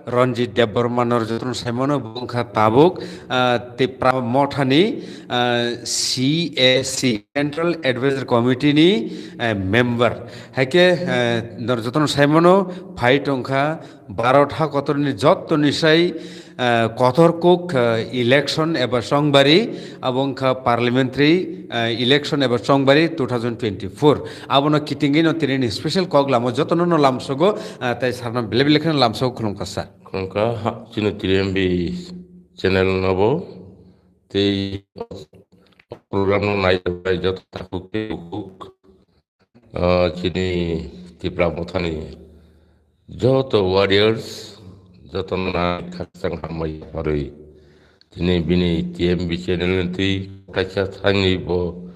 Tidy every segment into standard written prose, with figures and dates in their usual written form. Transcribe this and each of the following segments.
Ronjit Debormanor Jotun Saimono Bungka Tabuk Tipra Motani CAC Central Advisory Committee ni member hake Jotun Saimono Phai Tongkha Barotha Kotorni Jot Nisai Kothorkuk election ever songbari abongkha parliamentary election ever songbari 2024 abono kitingino tirini special koglamo jotono no lamsogo tai sarna belebelekhan lamsogo khulumkasa Kongka chino TMB channel nobo te program no nai bai jot takuk te huk chini tipra mothani joto warriors joto na khaksang hamai paroi chini bini TMB channel nanti kacha thani bo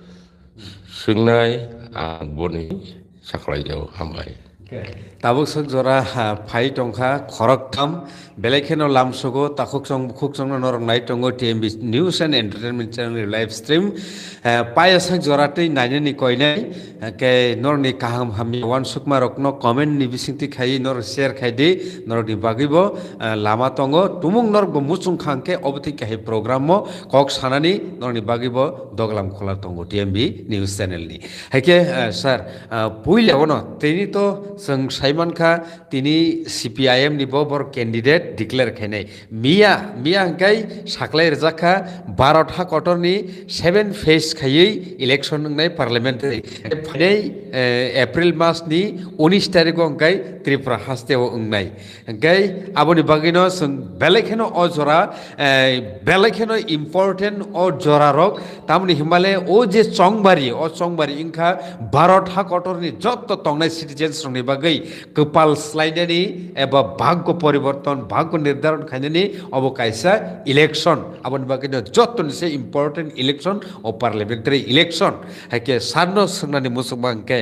sungnai boni saklai jau hamai tabuk sok jora phai tongkha khoroktham belekeno lamsogo takuk song norong nai tongo TMB news and entertainment channel live stream paya sak jora tei nainani koinai ke norni kaham hami wan sukma rokno comment ni bisingti khai nor share khai di nor di bagibo lama tongo tumung nor bo musung khangke oboti khai program mo kok sanani norni bagibo doglam khola tongo TMB news channel ni hake sir puile ono tini to sung Simon Kha tini CPIM ni bobor candidate declare khenai Mia hangkai saklai rjakha 12 tha kotor ni 7 phase khayei election ngai parliamentary phanai April mas ni 19 tarik hangkai Tripura haste ungnai hangkai aboni bagino sung belekheno ojora belekheno important o jora rok tamni himale o je chongbari ingkha 12 tha kotor ni jotto tongnai citizens rongni bagai kepal slaidani eba bhaggo poriborton bhaggo nirdharon khainani obo kaisa election abon bagino jotto ni se important election o parliamentary election hake sarno sungnani musubangke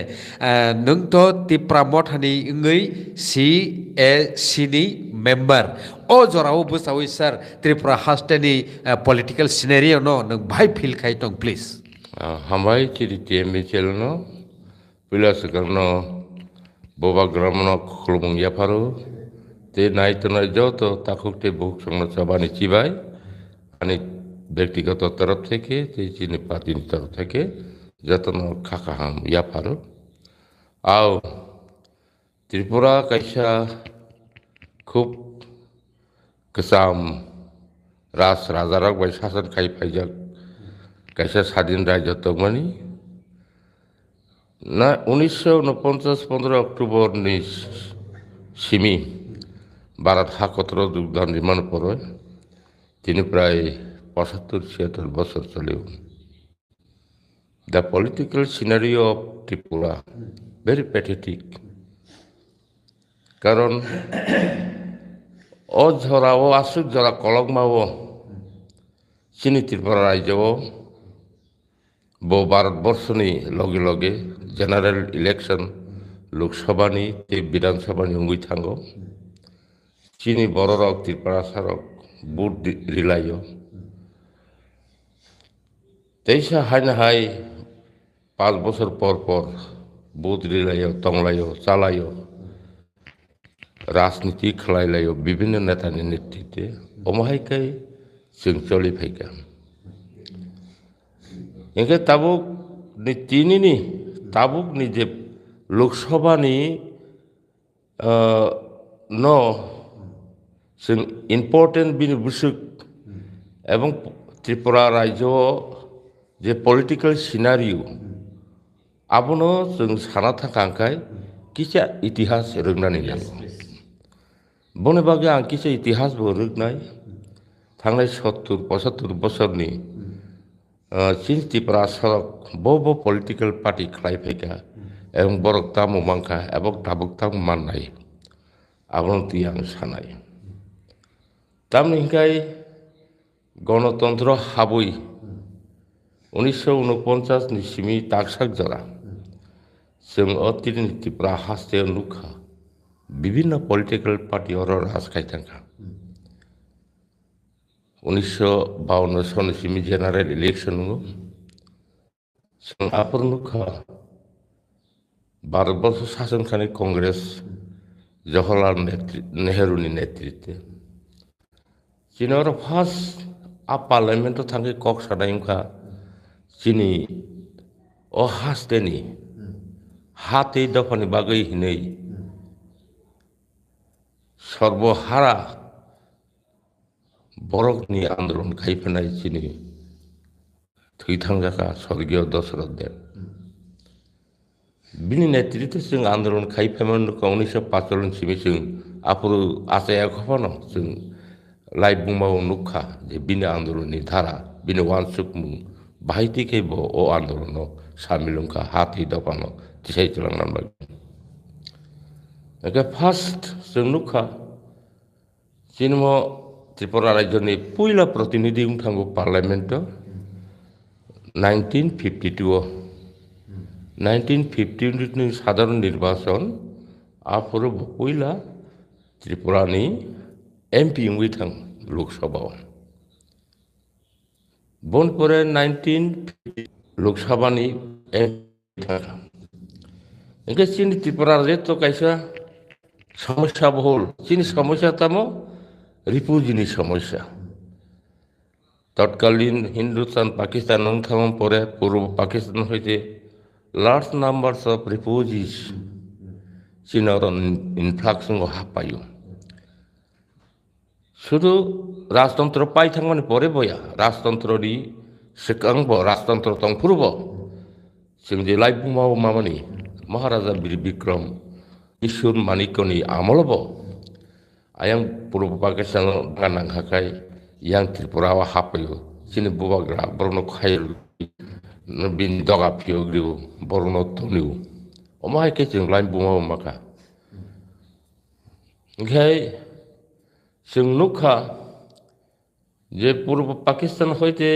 nungto tipra mothani ingei CAC ni member o jorao busawi sir Tripura hasteni political scenario no nung bhai feel khai tong please hambai chiri TMB channel no pilas karno boba gramno khulmung yaparu te naitona joto takuk te buk sangno sabani chibai ani ব্যক্তিগত তরফ থেকে te chini party ni তরফ থেকে যতন খাকাহাম yaparu আও ত্রিপুরা কাইসা খুব kesam ras rajarok bai sasan khai paijak kaisa স্বাধীন রাজ্য তগমানি না 1949 15 October ni simi barat hakotro যোগদান নির্মাণ পরে তিনি প্রায় 75-76 বছর চলেও the political scenario of Tripura very pathetic কারণ ও ঝরা ও আসুক ঝরা কলকমাও চিনি ত্রিপুরা রাজ্য বো ভারতবর্ষনি লগে লগে জেনারেল ইলেকশন লোকসভানি তে বিধানসভানি উঙ্গুই থাঙ্গো চিনি বড় রক ত্রিপুরা সারক বুট রিলাইও তেইশা হাইনা হাই 5 বছর পর পর বুট রিলাইও তংলাইও চালাইও রাজনীতি খেলাইলাইও বিভিন্ন নেতানি নেতৃত্বে অমাহাইকাই जों চলিফাইকা একে তাবুক ni tinini tabuk ni je loksaha ni no जों important bini busuk এবং ত্রিপুরা রাজ্য যে পলিটিক্যাল সিনারিও abono जों sana thakangkai kisa ইতিহাস रोंनानै नांगौ বনে বাগে आं kisa ইতিহাস bo रोंनाय थांनाय 70-75 बोसोरनि चीन त्रिपुरा सरक बबो पलिटिकल पार्टी खालायफैका एवं बरक तामु मांखा एवं ताबुक ताम माननाय आबनति आं सानाय तामनिखाय गणतंत्र हाबुई 1949 नि सिमी ताकसाक जरा जों अतिरिनि त्रिपुरा हास्ते नुखा विभिन्न पलिटिकल पार्टी और राजखायथांखा 1952 सन सिमी जेनारेल इलेक्शन जों आफोर नुखा भारतबर्ष शासन खानाय कंग्रेस জওহরলাল নেহেরুনি নেতৃত্বে চিনর ফার্স্ট আ পার্লামেন্ট থাকি কক সানাইমখা চিনি ও হাসতেনি হাতে দফানি বাগै হিनै সর্বহারা বরকনি আন্দোলন খাইফেনাय চিনি थैथांजाखा स्वर्गीय दशरथ देव बिनि नेतृत्व जों आन्दोलन खायफैमोन 1945 सिम जों आफुर आसाया खफानो जों लाइभ बुंबाव नुखा जे बिनि आन्दोलननि धारा बिनि वानसुक मुं बाहायथिकै बो ओ आन्दोलनो सामिलुंखा हाथि दफानो दिसाय चलांनान बाय एके फार्स्ट जों नुखा जिनमो त्रिपुरा राज्यनि पहिला प्रतिनिधि थांगो पार्लामेन्ट 1952 সাধারণ নির্বাচন আফর পয়লা ত্রিপুরানি এমপি থাং লোকসভাও বনপরে 1950 লোকসভানি এমপি চিনি ত্রিপুরা তো কাইসা সমস্যা বহুল চিনি সমস্যা তামো রিপুজিনি সমস্যা তৎকালীন হিন্দুস্তান পাকিস্তান থাম পরে পূর্ব পাকিস্তান হইতে লার্জ নাম্বারস অফ রিফিউজিস চীনের ইনফ্লাক্স হাপায়ু শুধু রাজতন্ত্র পাই থাকমানে পরে বয়া রাজতন্ত্রনি সিগাंबो রাজতন্ত্র তংফুরব जों जे लाइभ बुंबाव मामानि महाराजा बीर बिक्रम ईश्वर मानिक्यनि आमलबो आयां पूर्व Pakistan गानांखाखाय yang Tripura wa hapayo sini bubagra borno khayl bin doga pio griu borno toniu omai ke jeng lain buma maka ngai jeng nukha je purba Pakistan hoite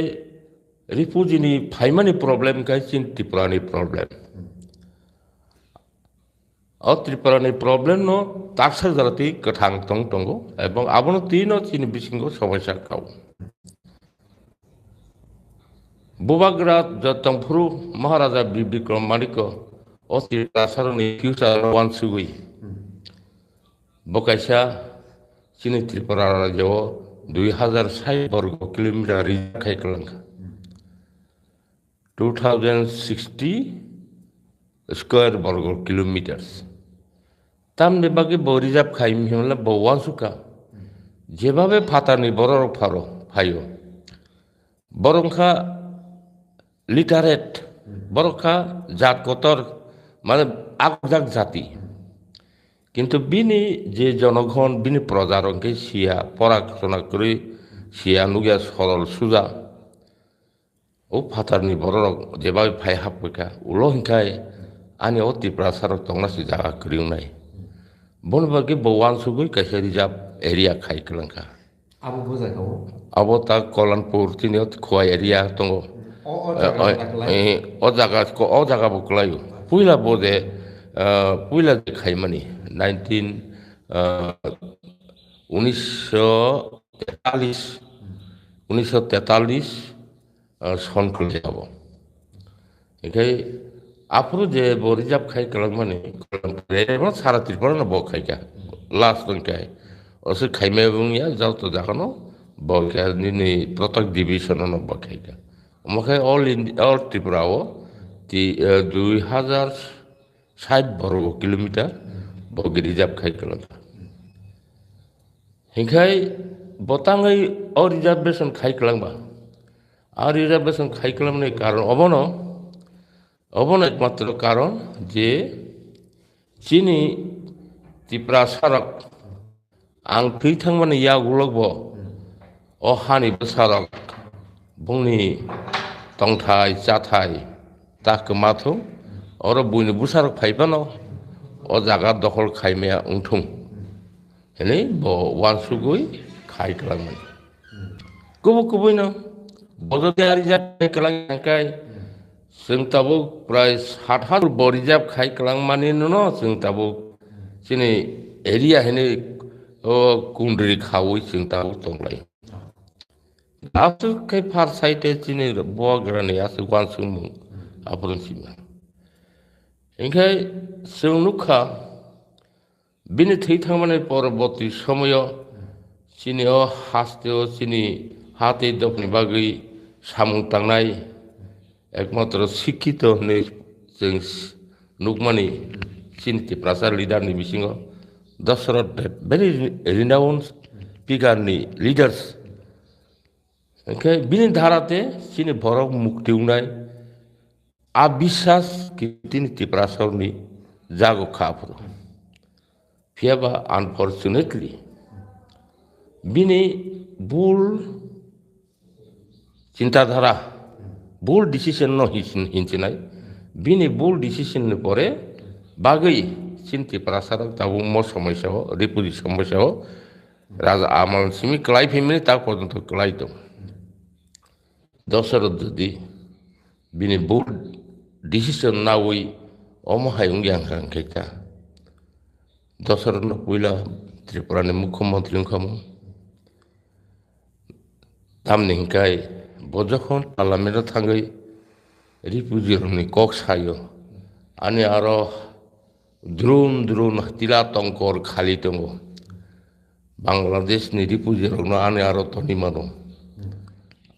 refugee ni phaimani problem kai sin Tripura ni problem o Tripura ni problem no taksar jarati kathang tong tongo ebong abono tino chini bisingo সমস্যা খাও বুবাগ্রা জতংফুরু মহারাজা বিক্রম মানিক ও Tripura সারনি future one সুগুই বকাইসা চিনি ত্রিপুরা রাজ্য 2060 বর্গ kilometre reserve খাইকলাং 2060 square বর্গ kilometre তামনে বাকি বরিজাব খাইম হিমলা বওয়াসুকা যেভাবে ফাতানি বড় Faro ফাইও বরংখা literate Barkha জাত কতর মানে আগজাক জাতি কিন্তু বিনি যে জনগণ বিনি প্রজারকে সিয়া পড়াশোনা করে সিয়া নুগিয়া সরল সুজা ও ফাতারনি বড় যেভাবে ফাই হাপকা উলো হিংখায় আনি অতি প্রাসার তংনাসি জায়গা করিও নাই বনবাগে বওয়ান সুগুই কাছে রিজার্ভ এরিয়া খাইকলাংখা আবু বুঝাইখাও আবো তা কল্যাণপুর তিনি খোয়া এরিয়া দङ ও জায়গা বকলায়ু পয়লা বোধে পয়লা খাইমানি 1943 সনকল যাব এখাই আফরু যে বরিজাব খাই কলাংমানি সারা ত্রিপুরা না বক খাইকা লাস্ট দংকাই ওসে খাইমে বুংয়া যাও তো দেখানো বকা নিনি প্রত্যেক ডিভিশন ন বখাইকা আমাকে অল ত্রিপুরাও 2060 বর্গ কিলোমিটার বগি রিজার্ভ খাই কলাং হিংখাই বতাঙ্গাই অ রিজার্ভেশন খাই কলাংবা আর রিজার্ভেশন খাই কলামনি কারণ অবন একমাত্র কারণ যে চিনি ত্রিপুরা সারক आं थैथांमाने या गुलगबो अ हानि बसारक बुंनि तंथाय जाथाय ताकमाथो और बुनि बुसारक फाइबानो अ जागा दखल खाइमेया उंथुं हेनै ब वानसुगुइ खाइ कलांमोन गुबुन बजदारि जाय कलांखाय जों ताबो प्राय 7,000 बरिजाब खाइ कलांमानि न जों ताबो सिनि एरिया हेनै ओ कुंडरी खावै जों दा दंलाय आसु कै फार साइटे चिनि बग्रानि आसु वानसुं मुं आफरसिमा इंखाय जों नुखा Bini thei thangmani poroboti somoyo chini o hasteo chini hate dopni bagui samung tangnai ekmatro sikkito nei जों nukmani chini Tiprasar leader ni bisingo Dasarath very renowned figure ni leaders bini dharate chini borok muktiungnai abishas kitini Tiprasar ni jago khapro fiaba unfortunately bini bul চিন্তাধারা ভুল decision ন হিনচিনাই বিনি ভুল decision পরে বাগৈ চিন্তি প্রাসার তাবু ম সমস্যা রিপুজি সমস্যা রাজা আমার সিমি ক্লাই ফ্যামিলি তা পর্যন্ত ক্লাই দম দশরথ যদি বিনি ভুল ডিসিশন না ওই অমহায় উঙ্গিয়াং খেতা দশরথ পইলা ত্রিপুরানি মুখ্যমন্ত্রী খামু তামনিংকাই বজখন পার্লামেন্টে থাঙ্গৈ রিপুজিরনি কক সাयो আনি আরো দ্রুন দ্রুন তিলা তঙ্কর খালি দङ বাংলাদেশনি রিপুজিরনো আনি আরো তনি মানো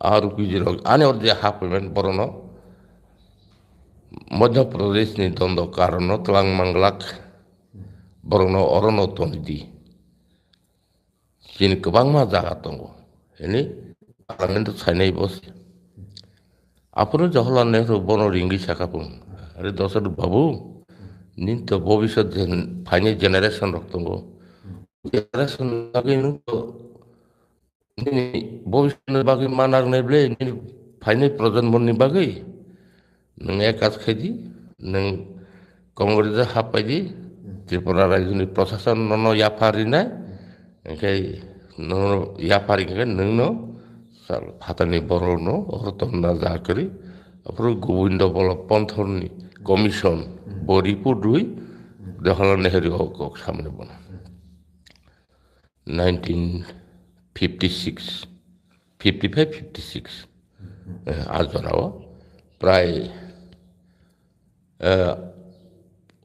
আর রিপুজিরক আনি অর যে হাফমেন্ট বরন মধ্যপ্রদেশনি দ্বন্দ্ব কারণ তলাং মাংলাক বরন অরণ তনিদি যিনি गोबां জায়গা দङ ini parlemen সাইনাই বসে আপনি জওহরলাল নেহরু বন রিঙ্গি সাকাপুন আরে দশরথ বাবু নিন তো ভবিষ্যৎ ফাইনে জেনারেশন রক্তঙ্গ জেনারেশন বাকি তো ভবিষ্যৎ বাকি মানার নেবলে ফাইনে প্রজন্মনি বাকি নং এক কাজ খাইদি নং কংগ্রেসে হাপাইদি ত্রিপুরা রাজ্যনি প্রশাসন নন ইয়াফারিনাই ओंखाय याफारिखाय नोंनो हातानि बर'नो हरतमना जाकरि अफ्रो गोविंद बल्लभ पंथनि कमिशन बरिपु दुई जवाहरलाल नेहरू को सामने बना 1956 55-56 आजराव प्राय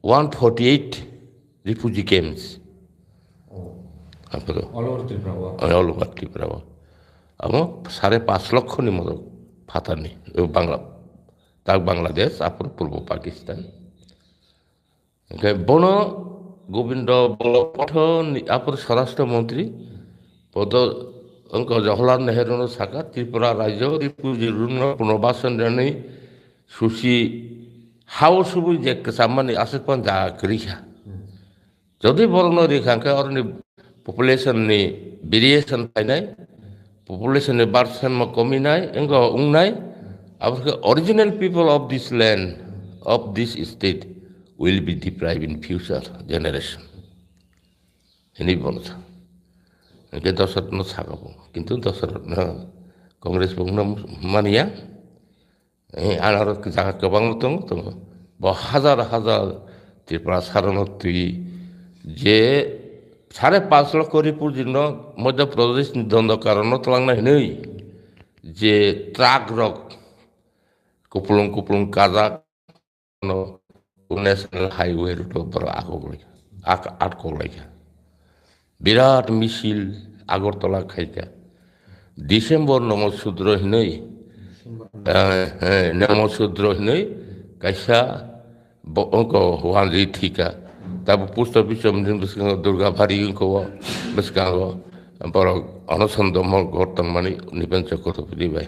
148 refugee camps all over Tripura amo 5.5 লক্ষ ni modo fatani bangla tak Bangladesh apur purbo Pakistan bono Gobindo Ballabh Panth apur স্বরাষ্ট্র মন্ত্রী পদ অঙ্ক জওহরলাল নেহরু সাকা ত্রিপুরা রাজ্য রিপুজি পুনর্বাসন জানি সুশি হাও সুবুই যে সামানি আসেপন যা করিখা যদি বরণ রেখাঙ্কা অরনি population ni variation painai population ni barsamya kominai engko ungnai abke original people of this land of this state will be deprived in future generation ini bonsa engke Dasarath no sagapo kintu Dasarath na Congress bungna mania anaro jaga gobang dong bo hajar hajar Tripura saranotui je 5.5 লক্ষ রিপুজির মধ্যপ্রদেশ দ্বন্দ্ব কারণ তলাংনা হিনই যে truck রক কুপলুং কুপলুং কাজাক ন্যাশনাল হাইওয়ে রুট বড় আটকলাইকা বিরাট মিছিল আগরতলা খাইকা ডিসেম্বর নমশূদ্র হিনই নমশূদ্র হিনই কাইসা অঙ্ক ওয়ান থিকা তারপর পোস্ট অফিস দুর্গা ভারি বেসকাঙ্গ বড় অনসন্দ গর্তন মানে নিবেন চক্র দিবাই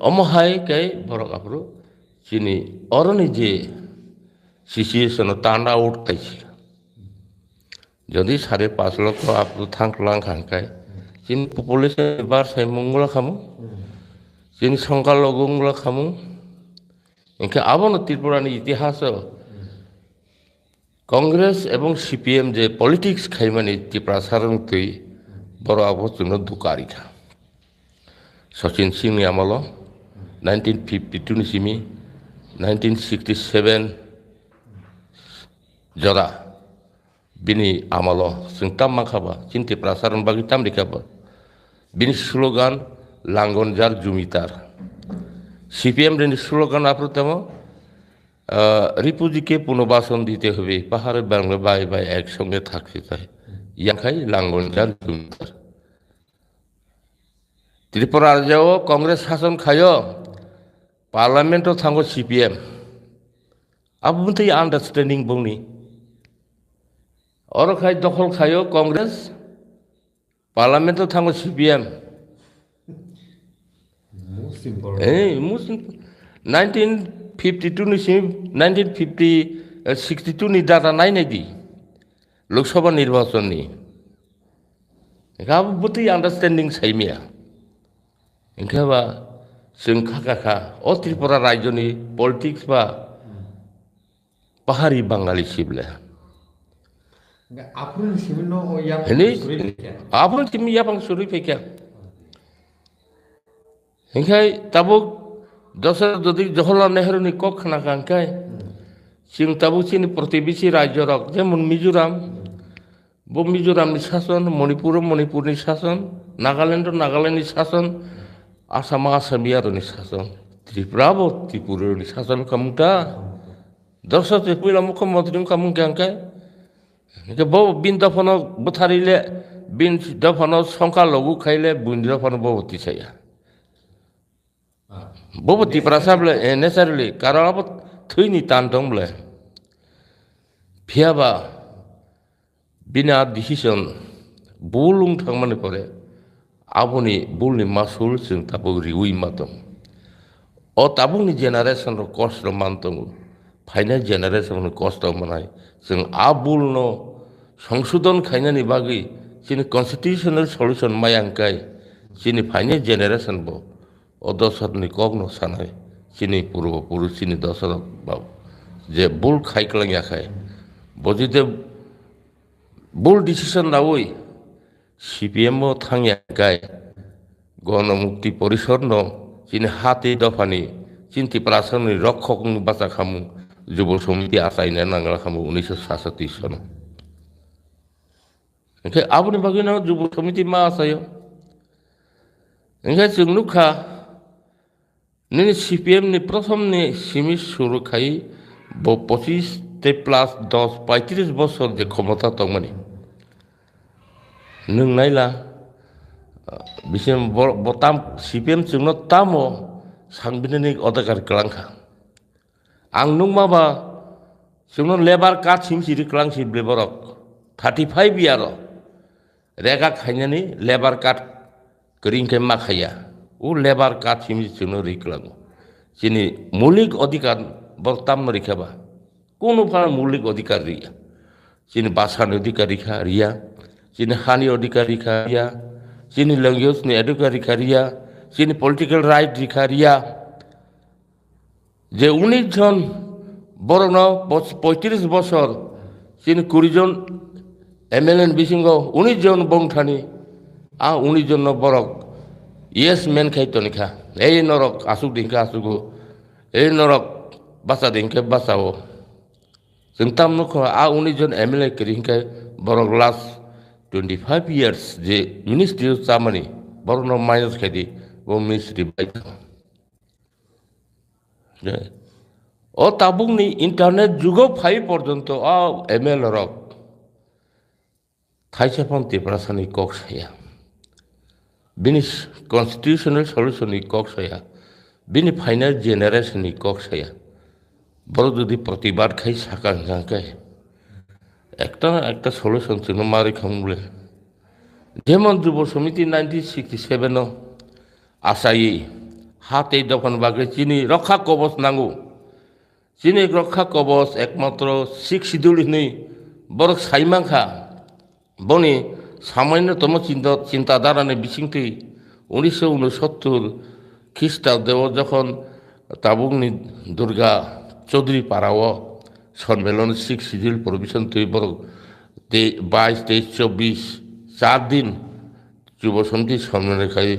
অমহাই কাই বড় আপরো চিনি অরনি যে সিচুয়েশন টানা উঠতাইছি যদি 5.5 লক্ষ আপরো থাংলাং খাঙ্কাই চিনি পপুলেশন বার সাই মঙ্গলা খামু চিনি সংখ্যালঘুগুলা খামু এনকে আবনো ত্রিপুরানি ইতিহাস কংগ্রেস এবং সিপিএম যে পলিটিক্স খাইমানি ত্রিপুরা সারংতই বড় অবস্থা দুকারিখা Sachin Singh ni amalo 1952 ni simi 1967 jora bini amalo singtam makhaba cinti prasaran bagi tam dikaba bini slogan langgonjar jumitar CPM dan slogan aprutamo রিপুজিকে পুনর্বাসন দিতে হবে, পাহাড়ে বাংলা বাই বাই একসঙ্গে থাকতে চাই, ইয়াখাই লাঙ্গলজার জমিদার। ত্রিপুরা রাজ্যও কংগ্রেস শাসন খায়, পার্লামেন্টও থাঙ্গো সিপিএম। আবুতেই আন্ডারস্ট্যান্ডিং বংনি অর খাই দখল খায় কংগ্রেস, পার্লামেন্টও থাঙ্গো সিপিএম। এই 1952 নিसिम 1962 नि डाटा नायनाय दि लोकसभा निर्वाचननि गाबोथै आन्डारस्टेन्डिं साइमिया ओंखाबा जों खाखा अ त्रिपुरा राज्यनि पलिटिक्स बा पाहाड़ी बांगाली सिबले April simino o yang ini apa tim ya bang suri pekya ओंखाय ताबो दसर जदि जवाहरलाल नेहरू नि कक खाना कांखाय जों ताबो चिनि प्रतिबिसि राज्य रक जेमन मिजोराम बो मिजोरामनि शासन, मणिपुरनि शासन, नागालेण्डनि शासन, आसामियारनि शासन, त्रिपुरानि शासन खामुता दसर जे पहिला मुख्यमंत्री खामुंखाय बो बिन दफनो बुथारिले बिन दफनो संखा लगु खाइले बिन दफनो बवती छाया बबती प्रासाबले नेचारेली कारण अब थैनि तान दंब्ले फियाबा बिना डिसिसन बुलुं थांमाने परे आबुनि बुलनि मासुल जों ताबो रिउइ मादं अ ताबुनि जेनारेशन रो कष्ट मानतं फाइनाल जेनारेशन रो कष्ट मानाय जों आबुलनो संशोधन खायनानि बागै जोंनि कन्स्टिट्यूशनल सल्यूशन मायांकाय जोंनि फाइनाल जेनारेशन बो अदसरनि कगनो सानाय जोंनि पूर्वपुरुष जोंनि दसर जे बुल खायख्लांयाखाय बजिते बुल डिसिसन लावै सिपिएम थांयाखाय गणमुक्ति परिषदनो जोंनि हाते दफानि चिन्ति प्रासननि रक्षकनि बाचा खामु जुब समिति आसायना नांगला खामु 1967 सन ओंखाय आबुनि बागैनो जुब समिति मा आसायो ओंखाय जों नुखा नोंनि सिपिएम नि प्रथमनि सिमि सुरु खाय 25 ते प्लस 10 35 बছর जे क्षमता दंमोन नों नायला बिसिम बताम सिपिएम जोंनो तामो सांबिधानिक अधिकार गलांखा आं नों माबा जोंनो लेबार कार्ड सिमसिरि गलांसि ब्लेबरक 35 इयार रेगा खायनानि लेबार कार्ड गरिंखाय माखाया उ लेबार कार्ड सिमि जोंनो रिक्लाङो जोंनि मौलिक अधिकार बरताम रिखाबा कोनो फार मौलिक अधिकार रिया जोंनि भाषानि अधिकार रिया जोंनि हानि अधिकार रिया जोंनि लैंग्वेजनि अधिकार रिया जोंनि पलिटिकल राइट रिया जे 19 जन बरनो 35 বছর जोंनि 20 जन एमएलए बिसिङाव 19 जन बंथानि आ 19 जन बरक येस मेन खायतनिखा ए नरक आसुक दिंखा आसुगु ए नरक बासा दिंखे बासाओ जों तामनुखो आ 19 जन एमएलए करिंखाय बरक लास्ट 25 years जे मिनिस्ट्री चामानि बरनो माइनस खायदि वो मिनिस्ट्री बाय ओ ताबुंनि इंटरनेट जुगो फाइ पर्यन्त आ एमएलए रक थाइसेफन तिप्रासानि कक्साया बिनि कन्स्टिट्यूशनल सल्यूशननि कक्साया बिनि फाइनाल जेनारेशननि कक्साया बर जुदि प्रतिबाद खाय साकांखाय একটা सल्यूशन जोंनो मारै खालामले जेमन जुब समिति 1967 आसायै हाते दफान बागै चिनि रक्षा कवच नांगौ चिनि रक्षा कवच एकमात्र 6 शिड्यूल नि बर साइमाखा बनि सामान्यतम चिन्ताधारानि बिसिंथि 1969 ख्रीष्टाब्दआव जखन ताबुंनि दुर्गा चौधरी पाराव सम्मेलन 6 शिड्यूल प्रोविजन थी बर 22, 23, 24 4 दिन जुब समिति सम्मेलन खाय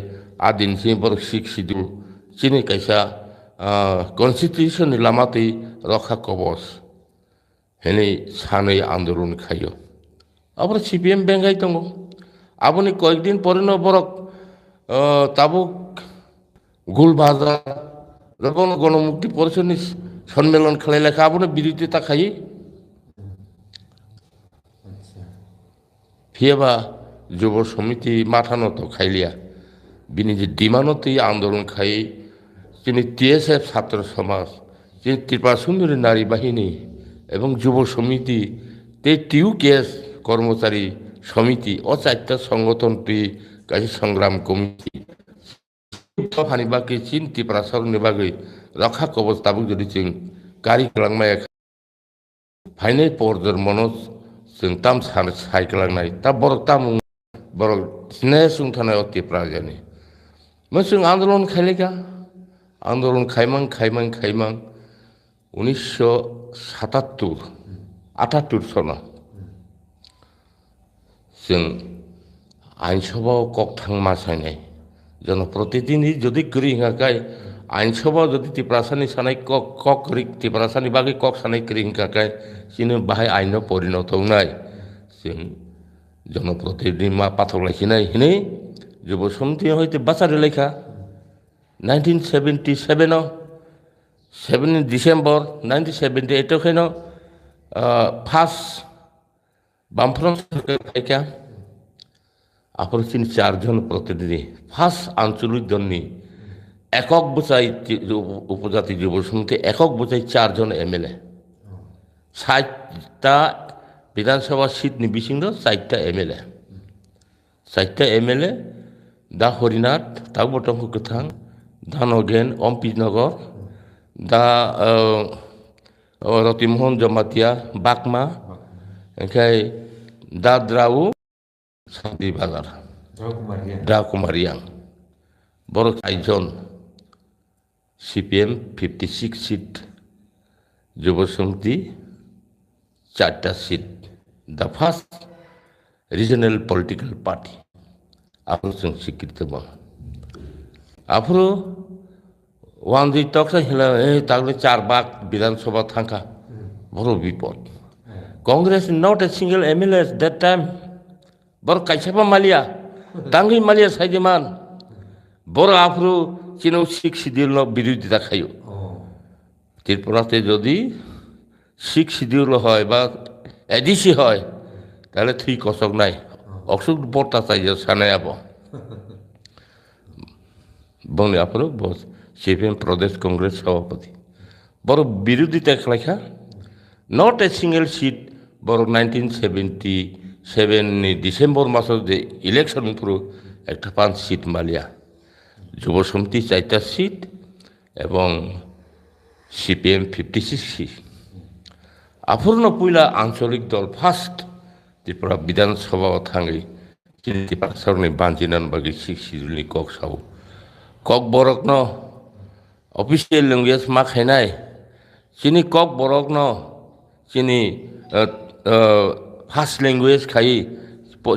आ दिन से बर 6 शिड्यूल चिनि कैसा कन्स्टिट्यूशन लामाते रक्षा कवच हेने सानै आंदोलन खायो अब सिपिएम बेंगाय दङ आबुनि कयेक दिन परेनो बरक ताबुक गुलबाजार रबन गणमुक्ति परिषदनि সম্মেলন খালাই লেখা আবনো বিরোধিতা খাই ফিয়েবা যুব সমিতি মাথানত খাইলিয়া বিনি যে ডিমানতি আন্দোলন খাই যিনি টিএসএফ ছাত্র সমাজ যিনি ত্রিপুরা সুন্দরী নারী বাহিনী এবং যুব সমিতি তে টিউ কেস কর্মচারী সমিতি ও চারটা সংগঠনটি কাজী সংগ্রাম কমিটি ফানি বাকি চীন ত্রিপুরা সরকারनि বাকি রক্ষা কবচ তাবুক যদি जों गारि खालामनाय फाइनाय पर्जर मनोज जों ताम सायखलांनाय ता बरक ताम बरक स्नेह सुंथानाय त्रिपुरा जानि जों आन्दोलन खायलेगा आन्दोलन खायमां 1977 सनाव जों आइनसभायाव ककथां मासायनाय যেন প্রতিদিনই যদি করি হিংকাকাই আইনসভা যদি ত্রিপুরাসানি সানাই কক ত্রিপুরাসানি বাকি কক সানাই করি হিংকাকাই চিনি বাহাই আইন পরিণত নাই जों জনপ্রতিনিধি মা পাথর লাইখিনাই হিনে যুব সমিতি হইতে বাসারে লেখা 1977 7 ডিসেম্বর 1978 খেন ফার্স্ট বামফ্রন্ট সরকার ফাইকা আপন চিনি 4 জন প্রতিনিধি ফার্স্ট আঞ্চলিক দলনি একক বোঝাই উপজাতি যুব সমিতি একক বোঝাই 4 জন এমএলএ 60টা বিধানসভা সিটনি বিসিংদ 4টা এমএলএ দা হরিনাথ তাও বটং গোথাং দা নগেন অম্পিনগর দা রতিমোহন জমাতিয়া বাকমা ओमफ्राय दा द्राउ सान्ति बाजार दा कुमारियां बर' 4 जन CPM 56 सीट যুব সমিতি 4টা सीट दा फार्स्ट रिजनल पॉलिटिकल पार्टी आपरो जों स्वीकृत बन आपरो वान दुई तकसा हिला तागले 4 बाग विधानसभा थांखा बर' विपद Congress not a single MLA at that time. Bor kaisapa malia, tangi malia saidiman. Bor afro chino six schedule no বিরোধিতা খাইও। ত্রিপুরাতে যদি 6 শিডিউল হয় বা এডিসি হয় তাহলে 3 কসক নাই। অক্সুক বর্তা চাই সানাই আব। বংনি afro বস সিপিএম প্রদেশ কংগ্রেস সভাপতি। বড় বিরোধিতা লেখা not a single seat বড় 1977 ডিসেম্বর মাসের যে ইলেকশন পুরো একটা 5 সিট মালিয়া যুব সমিতি 4টা সিট এবং সিপিএম 56 সিট আফুর্ণ পয়লা আঞ্চলিক দল ফার্স্ট ত্রিপুরা বিধানসভা থাঙ্গি ত্রিপুরা সরকারनि বানজিনান বাগি শিডিউলনি কক সাউ কক বরকন অফিসিয়াল ল্যাঙ্গুয়েজ মা খাইনাই চিনি কক বরকন চিনি ফার্স্ট ল্যাঙ্গুয়েজ খাই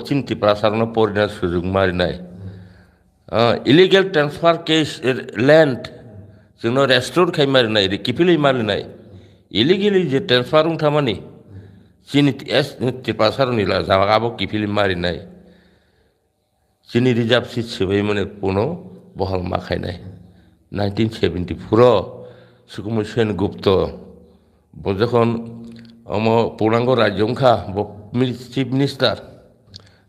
চিনি ত্রিপুরা সরকার পরিণাম সুযোগ মারিনাই ইলিগেল ট্রান্সফার কেস ল্যান্ড जोंनो रेस्टोर खाई मारिनाय किफिलै मारिनाय इलिगेलि जे ट्रान्सफार थामानि चिनि एस त्रिपुरा सरकारनि जागाबो किफिलै मारिनाय चिनि रिजार्भ सीट सोबाय माने पुनो बहाल माखायनाय 1974 सुकुमार सेनगुप्त बजखन पूर्णांग राज्यंखा चिफ मिनिस्टार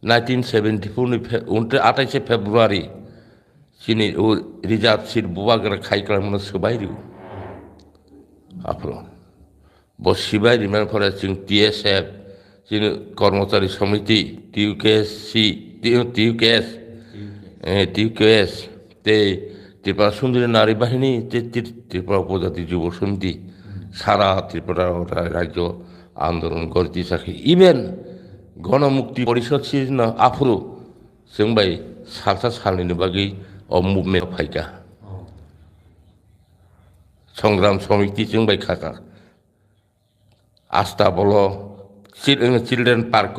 1974 28 फेब्रुवारी चिनि रिजार्भ सीट बुवाग्रा खायख्लामनो सोबायरिउ आफरो बसिबाय रिमानफोरा जों टीएसएफ जों कर्मचारी समिति टीयूकेएस ते त्रिपुरा सुंदरी नारी बाहिनी ते त्रिपुरा उपजाति যুব समिति सारा त्रिपुरा राज्य आंदोलन करती साखी इवेन गणमुक्ति परिषद सिजन आफरो जों बाय सालसा सालनि बागै मुभमेन्ट फाइका संग्राम समिति जों बाय खाका आस्था बलो चिल्ड्रेन पार्क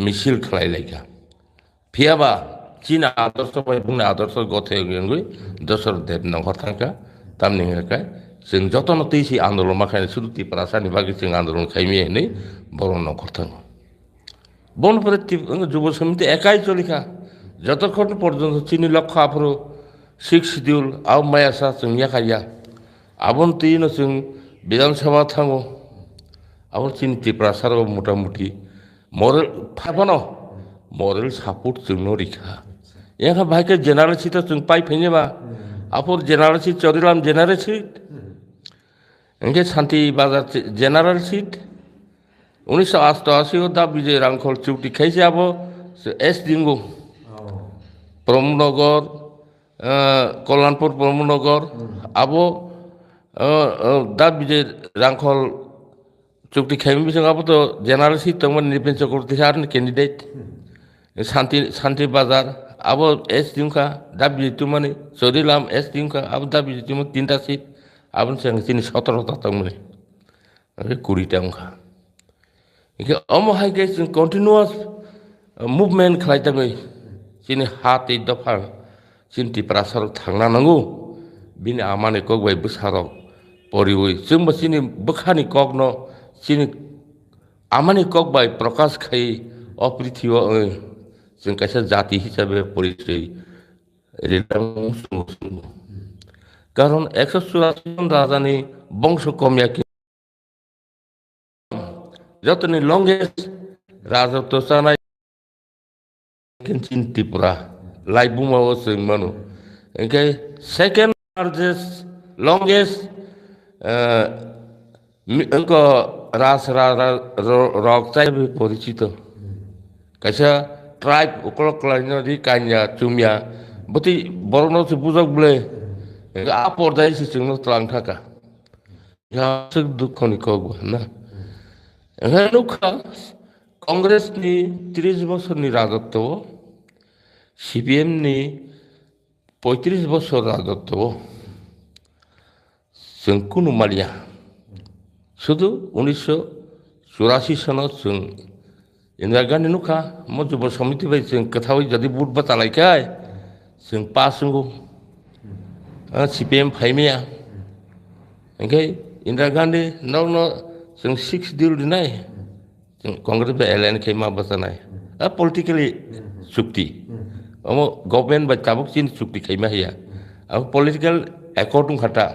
मिसिल खालायलायगा फियाबा चीन आदर्श बाय बुंनाय आदर्श गथे गंगै दशर देव नंगर थांका तामनिंगाय जों जतन तैसि आन्दोलन माखायनो सुरु त्रिपुरा सानि बागै जों आन्दोलन खायमियै बर' नंगर थां बनफोर যুব समिति एकाई चलिखा যতক্ষণ পর্যন্ত চিনি লক্ষ্য আফরো 6 শিডিউল আও মায়াসা जों याखाया आबन तीन जों বিধানসভা থাঙ্গো আবার চিনি ত্রিপুরা সারো মোটামুটি মরেল ফাইবানো মরেল সাপোর্ট जोंनो रिखा यहाँ भाई जेनारेल सीट जों पाइ फैनोबा आपुर जेनारेल सीट चौधरीलाम जेनारेल सीट इनके शांति बाजार जेनारेल सीट 1988 दा विजय रांखल चुक्ति खाइसे आबो एस दिंगो प्रमनगर कल्याणपुर प्रमनगर आबो दा विजय रांखल चुक्ति खाइमे बिसों आबो तो जेनारेल सीट तंगमोन डिफेंस सेक्रेटारि आर कैंडिडेट शांति बाजार आबो एस दिंका दा विजय तुमाने चौधरीलाम एस दिंका आबो दा विजय तुम 3टा सीट आबो जों 17टा तंगमोन 20टा अंका इनके अमहाय के जों कन्टिन्युअस मुभमेंट खालायदों जोंनि हाथै दफा जों त्रिपुरा साराव थांना नांगौ बिनि आमानि कक बाय बोसाराव परिवै जोंबो जोंनि बोखानि ककनो जोंनि आमानि कक बाय प्रकाश खायै अपृथिबीआव जों खायसे जाति हिसाबै परिचय कारण 184 राजानि बंश कमिया जतनि लंगेस्ट राजत्व जानाय त्रिपुरा लाइबुमाव जों मानो ओंखाय सेकेंड लार्जेस्ट लंगेस्ट इनको राज रक्ताय परिचित कैसा ट्राइब उकलकलाइनरी कान्या चुमिया बति बरनो से बुजक ब्ले आपर दाय से जोंनो तलां थाका या सुख दुखनि कग ना नुखा कांग्रेस नि 30 बोसोरनि राजत्व सीपीएम नि 35 बोसोर राजत्व जों कुनु मालिया शुधु 1984 सनाव जों इंदिरा गांधी नुखा जुब समिति बाय जों कथावै जदि बुट बतालायखाय जों पासंगौ सीपीएम फाइमिया ओंखाय इंदिरा गांधी नावनो जों 6 डिल दिनाय जों कांग्रेस बे एलायन खेमा बसानाय पॉलिटिकली चुक्ति अमो गवर्नमेंट बाय ताबुक चिन चुक्ति खेमा हिया अब पॉलिटिकल एकॉर्ड खाता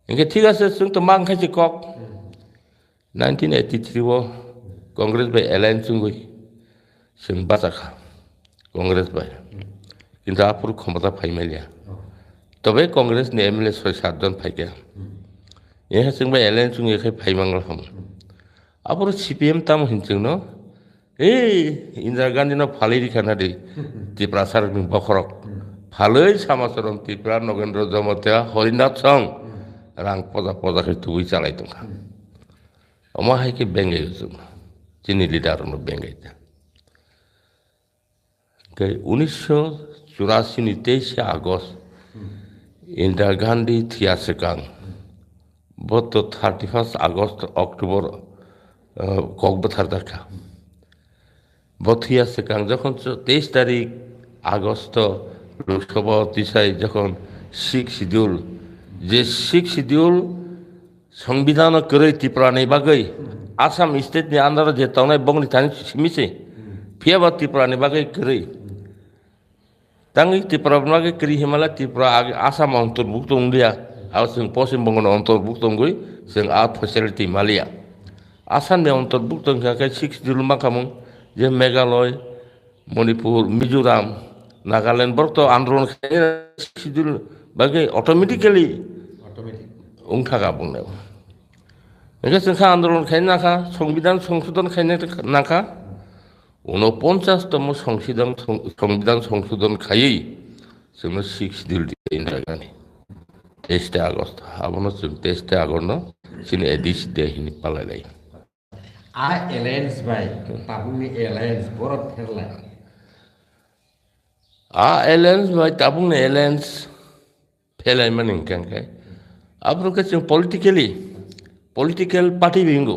इनके ठीक आसे जों तो मां खायसे कक 1983 वो कांग्रेस बाय एलायन जोंगै जों बाजाखा कांग्रेस बाय किन्तु आपुर क्षमता फाइमेलिया तबे कांग्रेस नि एमएलए 6-7 जन फाइगया यह जों बाय एलायन जों एखे फाइमांगल हम आपुर सीपीएम ताम हिनजोंनो इंदिरा गांधी न फालै दिखाना दे त्रिपुरा सारनि बखरक फालै सामाचरन त्रिपुरा नगेन्द्र जमतिया हरिनाथ सं रां पजा के तुबै चालाय दंखा अमाहाय के बेंगे जों जोंनि लिडारनो बेंगे के 1984 नि 23 आगस्ट इंदिरा गांधी थिया सिगां बत 31 आगस्ट अक्टोबर कक बोथार दाखा बथिया सिगां जखन 23 तारिख आगस्ट लोकसभा दिसाय जखन 6 शिड्यूल जे 6 शिड्यूल संविधान करै त्रिपुरा नि बागै आसाम स्टेट नि आन्दार जे तंनाय बंगनि थानि सिमिसे फियाबा त्रिपुरा नि बागै करै तांगै त्रिपुरा बागै करि हिमालय त्रिपुरा आसाम अंतर्भुक्त उंदिया आरो जों पश्चिम बंगनि अंतर्भुक्त उंगै जों आ फेसिलिटी मालिया आसाम नि अंतर्भुक्त उंखाय 6 शिड्यूल माखामों जे मेघालय मणिपुर मिजोराम नागालैंड बरतो आंदोलन शिड्यूल बागै ऑटोमेटिकली उंखागा बुंनाय इनके जोंखा आंदोलन खायनो नाखा संविधान संशोधन खायनो नाखा 49तम संविधान संशोधन खायै जोंनो 6 शिड्यूल इंदिरा गांधी 23 आगस्ट आबनो जों 23 आगस्ट जोंनि एडिस डे हिनि पालायलाय आ एलायंस बाय ताबुंनि एलायंस बरफ फेरला आ एलायंस बाय ताबुंनि एलायंस फेलाय माने कांखाय आब्रुके जों पॉलिटिकल पार्टी बिंगो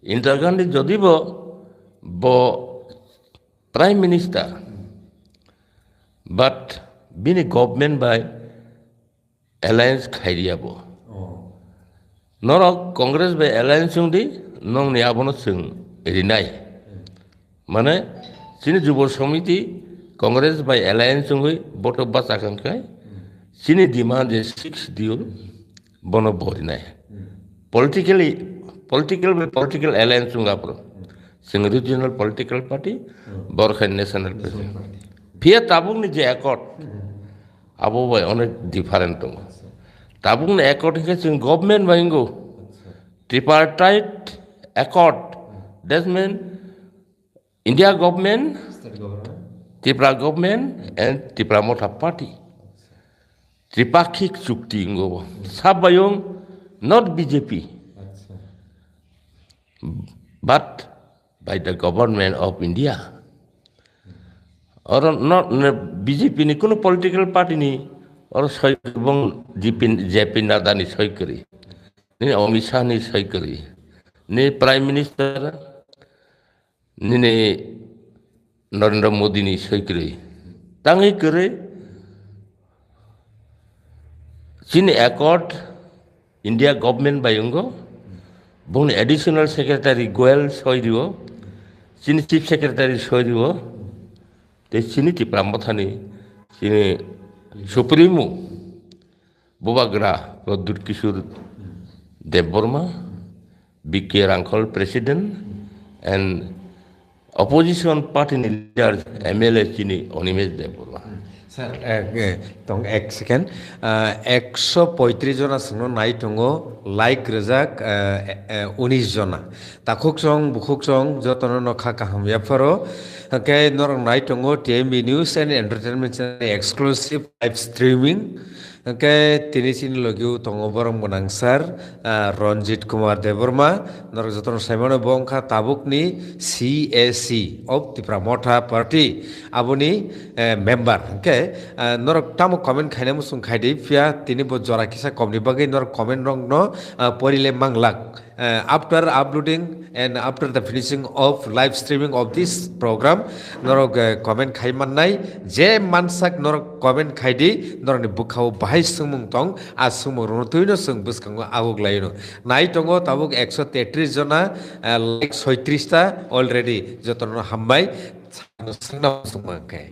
इंदिरा गांधी जदिबो ब प्राइम मिनिस्टर बट बिनि गवर्नमेंट बाय एलायंस खायरियाबो नरक कांग्रेस बाय एलायंस जोंदि नंनि आबनो जों एरिनाय माने जोंनि जुब समिति कांग्रेस बाय एलायंस जोंगै बट बासाखांखाय जोंनि डिमांड जे 6 डिल बनो बरिनाय political alliance Singapore. Sing regional political party, Borkhan national party. Pia tabung ni je accord. Abo boy on a different tung. Tabung ni accord ke sing government baingo. Tripartite accord. That means India government, Tripura government and Tripura Mota party. Tripakik Chukti Ingo. Sabayong not BJP, but by the government of India. Or not BJP ni kuno political party ni or soybong JP Nada ni soykari. Ni Amit Shah ni soykari. Ni Prime Minister ni Narendra Modi ni soykari. Tangi kare sini accord India government bayungo bong additional secretary Goel soidiwo sini chief secretary soidiwo te sini ti pramothani sini supremo Bobagra Pradyut Kishore Debbarma BK Rangkol president and opposition party leader MLA sini Onimesh Debbarma. Sir, tong ek second. 135 jona sungno nai tongo like rejak 19 jona. Takuk song bukuk song jotono no kha kaham yaparo. Okay, norong nai tongo TMB News and Entertainment channel exclusive live streaming. Okay, tini sini logiu tongo borong monangsar Ranjit Kumar Debarma norong jotono Simon Bongkha tabuk ni CAC of Tripura Mota party abuni member. Okay, norok tamu comment khaina musung khaidi pia tini bo jora kisa komni bagai norok comment rong no porile manglak. After uploading and after the finishing of live streaming of this program, norok comment khai mannai je mansak norok comment khaidi norok ni bukhau bahai sumung tong as sumung rono tuino sung buskango aguk laino. Nai tongo tabuk 133 jona like 36 ta already jotono hambai sungna sumang kai.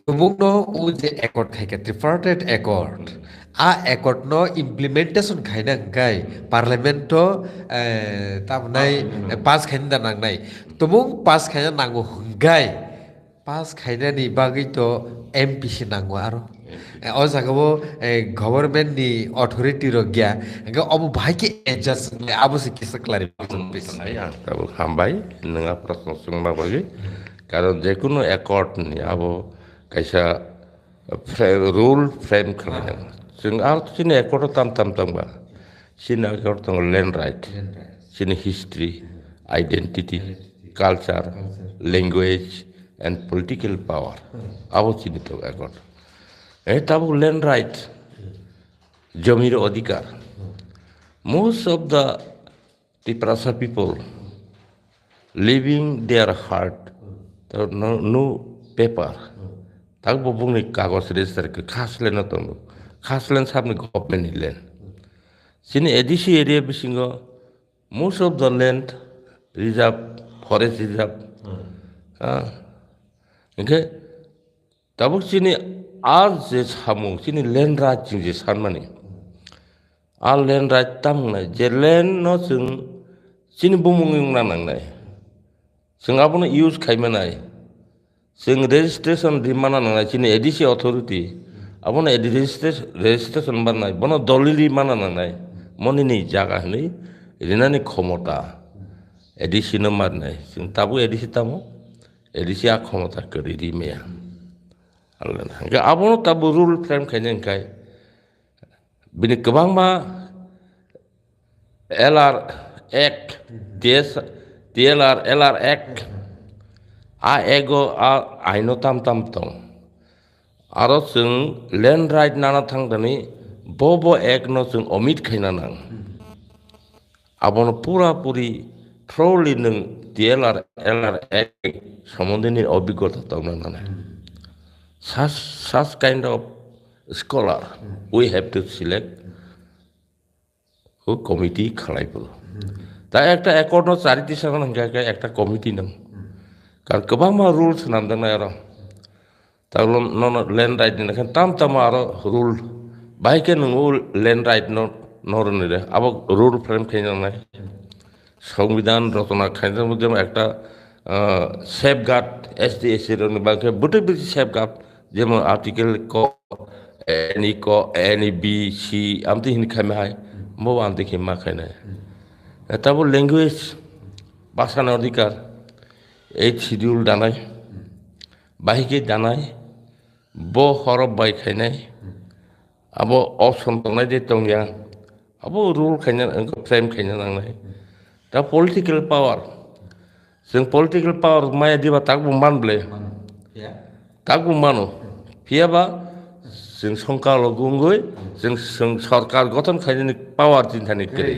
Tumungno uje accord khai ke tripartite accord. A accord no implementation khaina gai parliament to tamnai pass khaina nangnai tumung pass khaina nangu gai pass khaina ni bagi to MPC nangu aro o jagabo government ni authority ro gya ga obu bhai ke adjust abu se kisa clarification Tabu hambai nenga prasno sungma bagi karon jekuno accord ni abo kaisa rule frame khaina sing out sini accord tam ba sini accord tong land right sini history identity culture language and political power abo sini to accord tabu land right jomir odhikar most of the Tripura people living their heart no paper tak bobong ni kagos register ke khasle na to khaslen sabni government land sini edisi area bisingo most of the land reserve forest reserve okay tabuk sini al je samung sini land right je sanmani al land right tam na je land no sing sini bumung nang nai sing abu no use khaimanai sing registration di mana nang sini edisi authority abona registration banai bono dolili mana nai moni ni jaga ni rinani khomota edisi no marnai sing tabu edisi tamu edisi a khomota kari ri meya Allah ga abono tabu rule frame khanyen kai bini kebang ma LR Act LR Act a ego a aino tam tong aro sung land right nana thang dani bobo ek no sung omit khaina nang abono pura puri thoroughly nung LR Act samondeni obhigota tong nana such kind of scholar we have to select who committee khalai pulo ta ekta accord no chariti sangan ga ekta committee nang kar kebang ma rules nam dang na ro taglom no land right ni kan tam aro rule bai ke nung land right no নরনিরে আবার rule frame খাইনা নাই সংবিধান রচনা খাইনার মধ্যে একটা safeguard ST এসির বাকি বুটে বেশি সেফগার্ড যেমন আর্টিকেল ক এনি ক এনি বি সি আমতে হিনি খাইমে হাই মো আমতে খেমা খাইনায় তারপর ল্যাঙ্গুয়েজ ভাষার অধিকার এই শিডিউল দানাই বাহিকে দানাই ব হরব বাই খাইনাই আবো অসন্তনাय যে তংয়া আবো রুল খাইনা ফ্রেम खायना नांनाय दा पलिटिकल पावर जों पलिटिकल पावर माया दिबा ताकबो मानब्ले ताकबो मानो फियाबा जों संकाल गुंगै जों सरकार गठन खायनायनि पावर चिन्तानि करे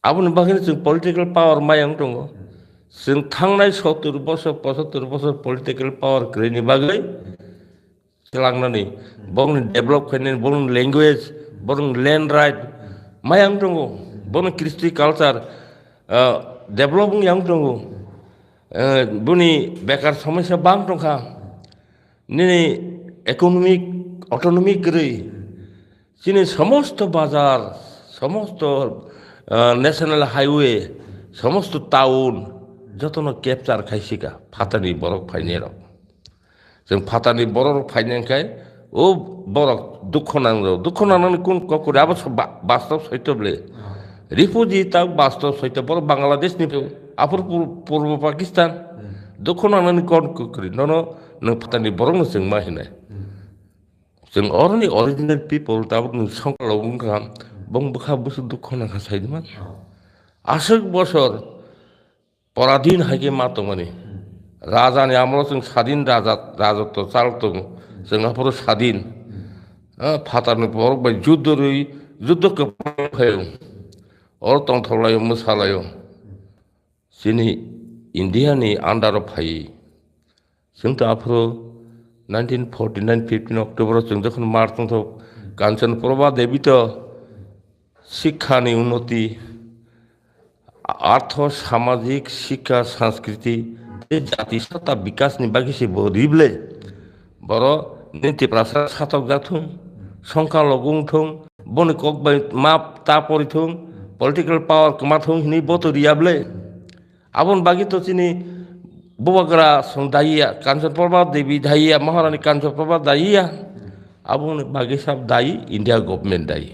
आबोनि बागैनो जों पलिटिकल पावर मायां दङ जों थांनाय 70 बोसोर 75 बोसोर पलिटिकल पावर ग्रेनि बागै लांनानै बरं डेभलप खायनाय बरं लेंगुवेज बरं लेन्ड राइट मायां दङ बरं कृष्टि कालचार डेभलपिं यां दङ बुनि बेकार समस्या बां दंखा निनै इकोनमिक अटोनमिक गरै दिनै समस्त बाजार समस्त नेशनल हाईवे समस्त टाउन जतन कैप्चार खायसिका फातानि बरक फाइनेराव जों फातानि बरक फाइनेंखाय ओ बरक दुख नांनानै कोन ककरे आबो बास्तव सत्यब्ले रिफुजी ताक बास्तव सत्य बर बांग्लादेशनि आफर पूर्व पाकिस्तान दुख नांनानै कोन ककरे न फातानि बरक जों मा होनाय जों अरनि अरिजिनल पिपल ताबो संकलाव बुंखाम बं बखा बुसु दुख नांखा साइदमान आसक बছর पराधीन हाइके मातमानि राजानि आमलाव जों स्वाधीन राजत्व चालतो जोंहाफोर स्वाधीन फातानि बरक बाय जुद्धखौ फायो अर तंथलायो मोसालायो दिनै इन्डियानि आन्डाराव फायो जोंथ' आफोर 1949 15 अक्ट'बराव जों जखन मार्च कांचन प्रभा देवीत शिक्षानि उन्नति अर्थ सामाजिक शिक्षा संस्कृति जातिसत्ता विकासनि बागैसो बोरिब्ले बर' नीति प्रसार सातक जाथों संकाल गुंथों बनि कक बाय माप तापरिथों पलिटिकल पावर कमाथों हिनि बतरियाब्ले आबन बागै तो चिनि बबाग्रा संदाइया कांचन प्रभा देवी दाइया महारानी कांचन प्रभा दाइया आबन बागै सब दाइ इंडिया गभर्नमेंट दाइ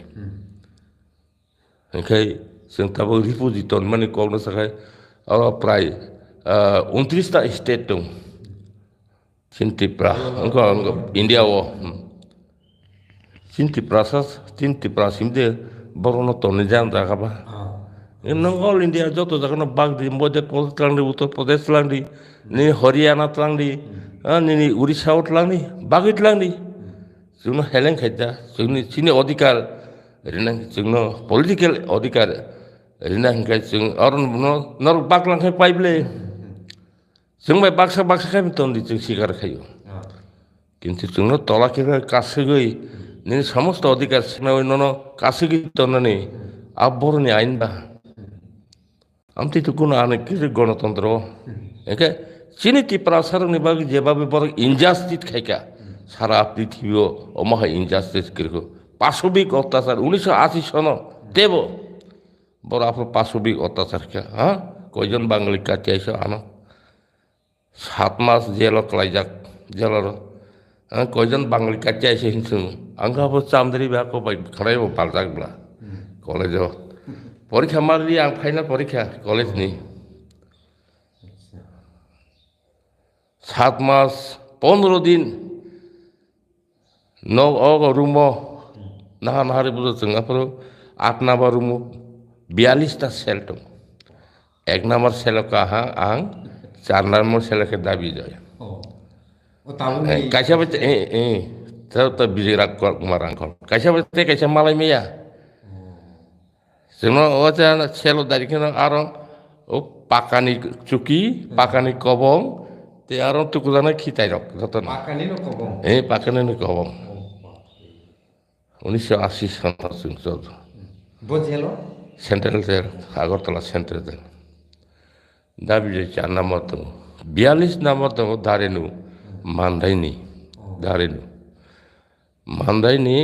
ओंखाय जों ताबो रिफुजिटन माने कलनो थाखाय प्राय 29टा स्टेट दं चिन्तिप्रा इंडिया चिन्तिप्रा सिमदे बरनो तने जान जागाबा नों ऑल इंडिया जत जागोन बागदि मध्य प्रदेश लांदि उत्तर प्रदेश लांदि नि हरियाणा लांदि नि उड़ीसा लांदि बागै लांदि जोंनो हेलें खायदा जोंनि सिनि अधिकार ओरैनो जोंनो पलिटिकल अधिकार ओरैनो हांखाय जों अरन नर बागलांखाय पाइब्ले जों बाय बाक्सा खाय तन्दि जों सिगार खायो किन्तु जोंनो तलाखि कासगै नि समस्त अधिकार सिनावै ननो कासगै तन्नानै आबरनि आइन बा आमति तो गुण आने कि गणतंत्र एके चिनिति प्रसारनि बागै जेबाबे बर इनजास्टिस खायका सारा पृथ्वीयाव अमाहा इनजास्टिस करगो पाशविक अत्याचार 1980 सन देव बर आफर पाशविक अत्याचार क्या हाँ कयजन बांगाली काटि आइसो आनो 7 मास जेल क्लाइजाक जेलर कयजन बांगाली काटि आइसो हिंसो आंखाबो चामद्रि बाको बाय खरायबो पालजाकब्ला कलेजाव परीक्षा मारली आं फाइनाल परीक्षा कलेजनि 7 मास 15 दिन न रूम नाहा नाहारि बुझो जोंहाफोर 8 नाम्बार रूम 42टा सेल दं 1 नाम्बार सेलाव काहा आं 4 नाम्बार सेलखौ दाबि जायो कैसा बच्चे तो बिजरा कुमार आंखल कैसा बच्चे कैसा मालाय मैया जोंनो अजा सेल दारिखनो आरो पाकानि चुकी पाकानि कबं ते आरो तुकुजाना खिताय रक जतन पाकानि न कबं पाकानि न कबं 1980 सनाव जों बजेल central jail Agartala central jail दा बिजय 4 नाम्बार दं 42 नाम्बार दं दारेनु मानदायनि दारेनु Mandai ni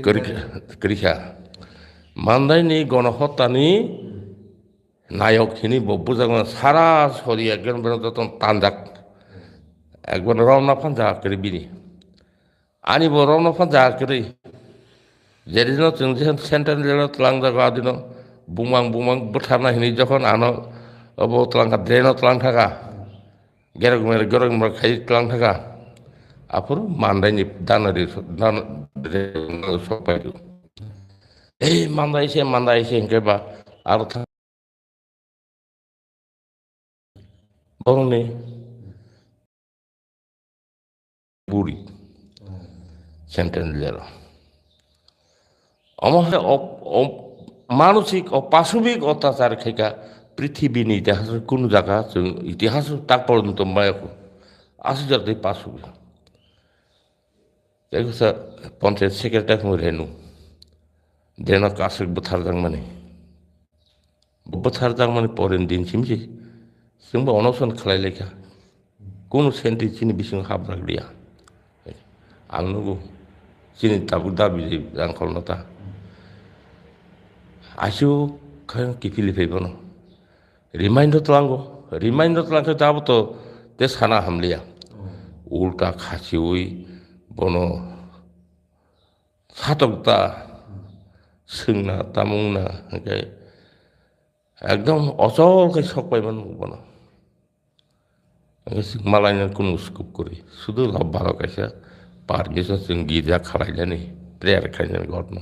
kerja. Mandai ni gণহত্যা ni নায়ক হিনি বব্বুজাগ সারা সরি একজন বেরোতো তানজাক একবার রওনা ফান যা করে বিনি আনি বো রওনা ফান যা করে যেদিন जों সেন্ট্রাল জেলার তলাং জাগা আদিন বুমাং বুমাং বুথারনা হিনি যখন আনো অবো তলাং ড্রেন তলাং থাকা গেরগ খাই তলাং থাকা আপুর মান্দাইনি দানারি দান সবাই এই মান্দাইছে হিংকে বা আর বরং বুড়ি সেন্ট্রাল জেলা অমহায় মানসিক ও পাশবিক অত্যাচার খাইকা পৃথিবীর ইতিহাসের কোন জায়গা ইতিহাস তাক পর্যন্ত মায়াকো আসি যাতে পাশবিক দেখো পঞ্চায়েত সেক্রেটারি রেনু দেন কাসিক বুথারজাं माने परेन दिनसिमसै जोंबो अनसन खालायलायखा কোনো सेन्ट्रि चिनि बिसिं हाबराग गैया आं नंगौ चिनि दाबो दाबि रांखलनता आसु किफिलि फैबनो रिमाइंडर तलांगो दाबो तो ते साना हामलिया उल्टा खासिउई बनो सातकता सोंना तामुंना एकदम अचल के सकबायमोन बनो मालायनो कुनु स्कुप करी शुधु लब्बाल कैसा पारमिशन जों गिर्जा खालायनानै प्रेयार खालायनानै गरनो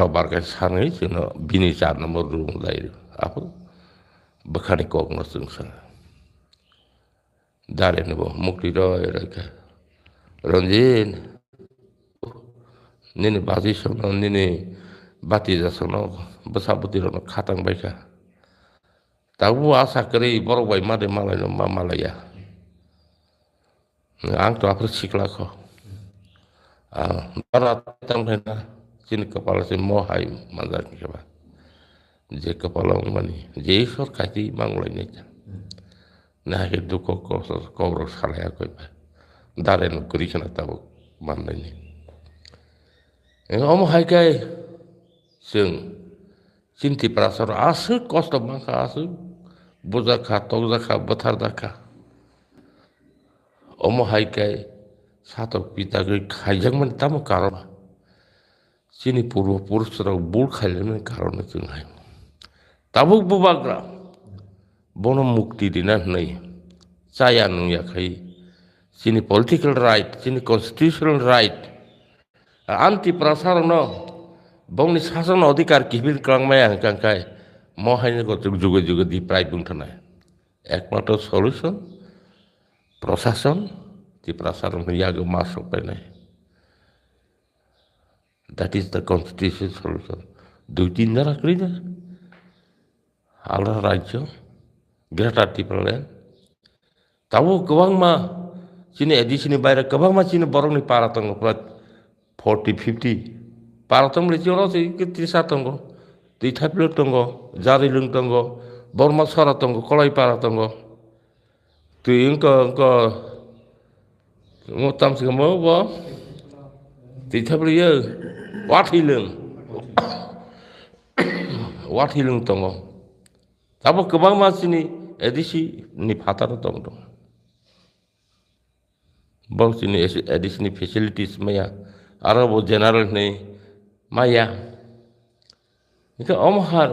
रब्बार के सानै जोंनो बिनि 4 नम्बर रुम जायो आफो बखानि कगनो जोंसा दारेनबो मुक्ति रयका रंजिन निने बाजी सनो निने बाति जासनो बसाबुतिरनो खातां बायका ताबो आसा करै बरबाय मादे मालायनो मा मालाया आं तो आफोर सिख्लाखौ बारा तांफैना जिन कपाल से मोहाय मानजा केबा जे कपालाव माने जे सरखाति मांगलायनाय नाहे दुख कष्ट कब्र सालाया कइबा दारेन करिखना ताबो माननायनि अमहायखाय जों चिन्ति प्रासर आसो कष्ट माखा आसो बुजाखा तगजाखा बोथारदाखा अमहायखाय सातक पिता गई खाइजों मन तम कारण चिनि पूर्व पुरुषराव बुल खाइलेन कारण जोंहाय ताबो बुबाग्रा बन मुक्ति दिना नै जाया नंयाखै चिनि पलिटिकल राइट चिनि कन्स्टिट्यूशनल राइट आंति प्रसारण बंनि शासन अधिकार किबिल क्लांमाया हंकांखाय महायनो गत जुगे जुगे दि प्राय बुंथनाय एकमात्र सल्यूशन प्रशासन दि प्रसारण यागो mask पायनाय that is the constitution solution 2-3 जरा करिना आलादा राज्य ग्रेटर टिपलैंड ताबो गोबां मा चिनि एडिशननि बायरा गोबां मा चिनि बरंनि पारा दङ 40-50 पारा दङ लेजियाव जे किसा दङ दैथाप्लक दङ जारिलुं दङ बर्मा सरा दङ कलाय पारा दङ तुइंक मोताम से मो बो दैथाप्लियो वाथिलुं दङ ताबो गोबां मानसिनि एडिसिनि फाटार दङ बांसिनि एडिसिनि फेसिलिटिस माया आरो बो जेनारेल नै माया इखो अमहार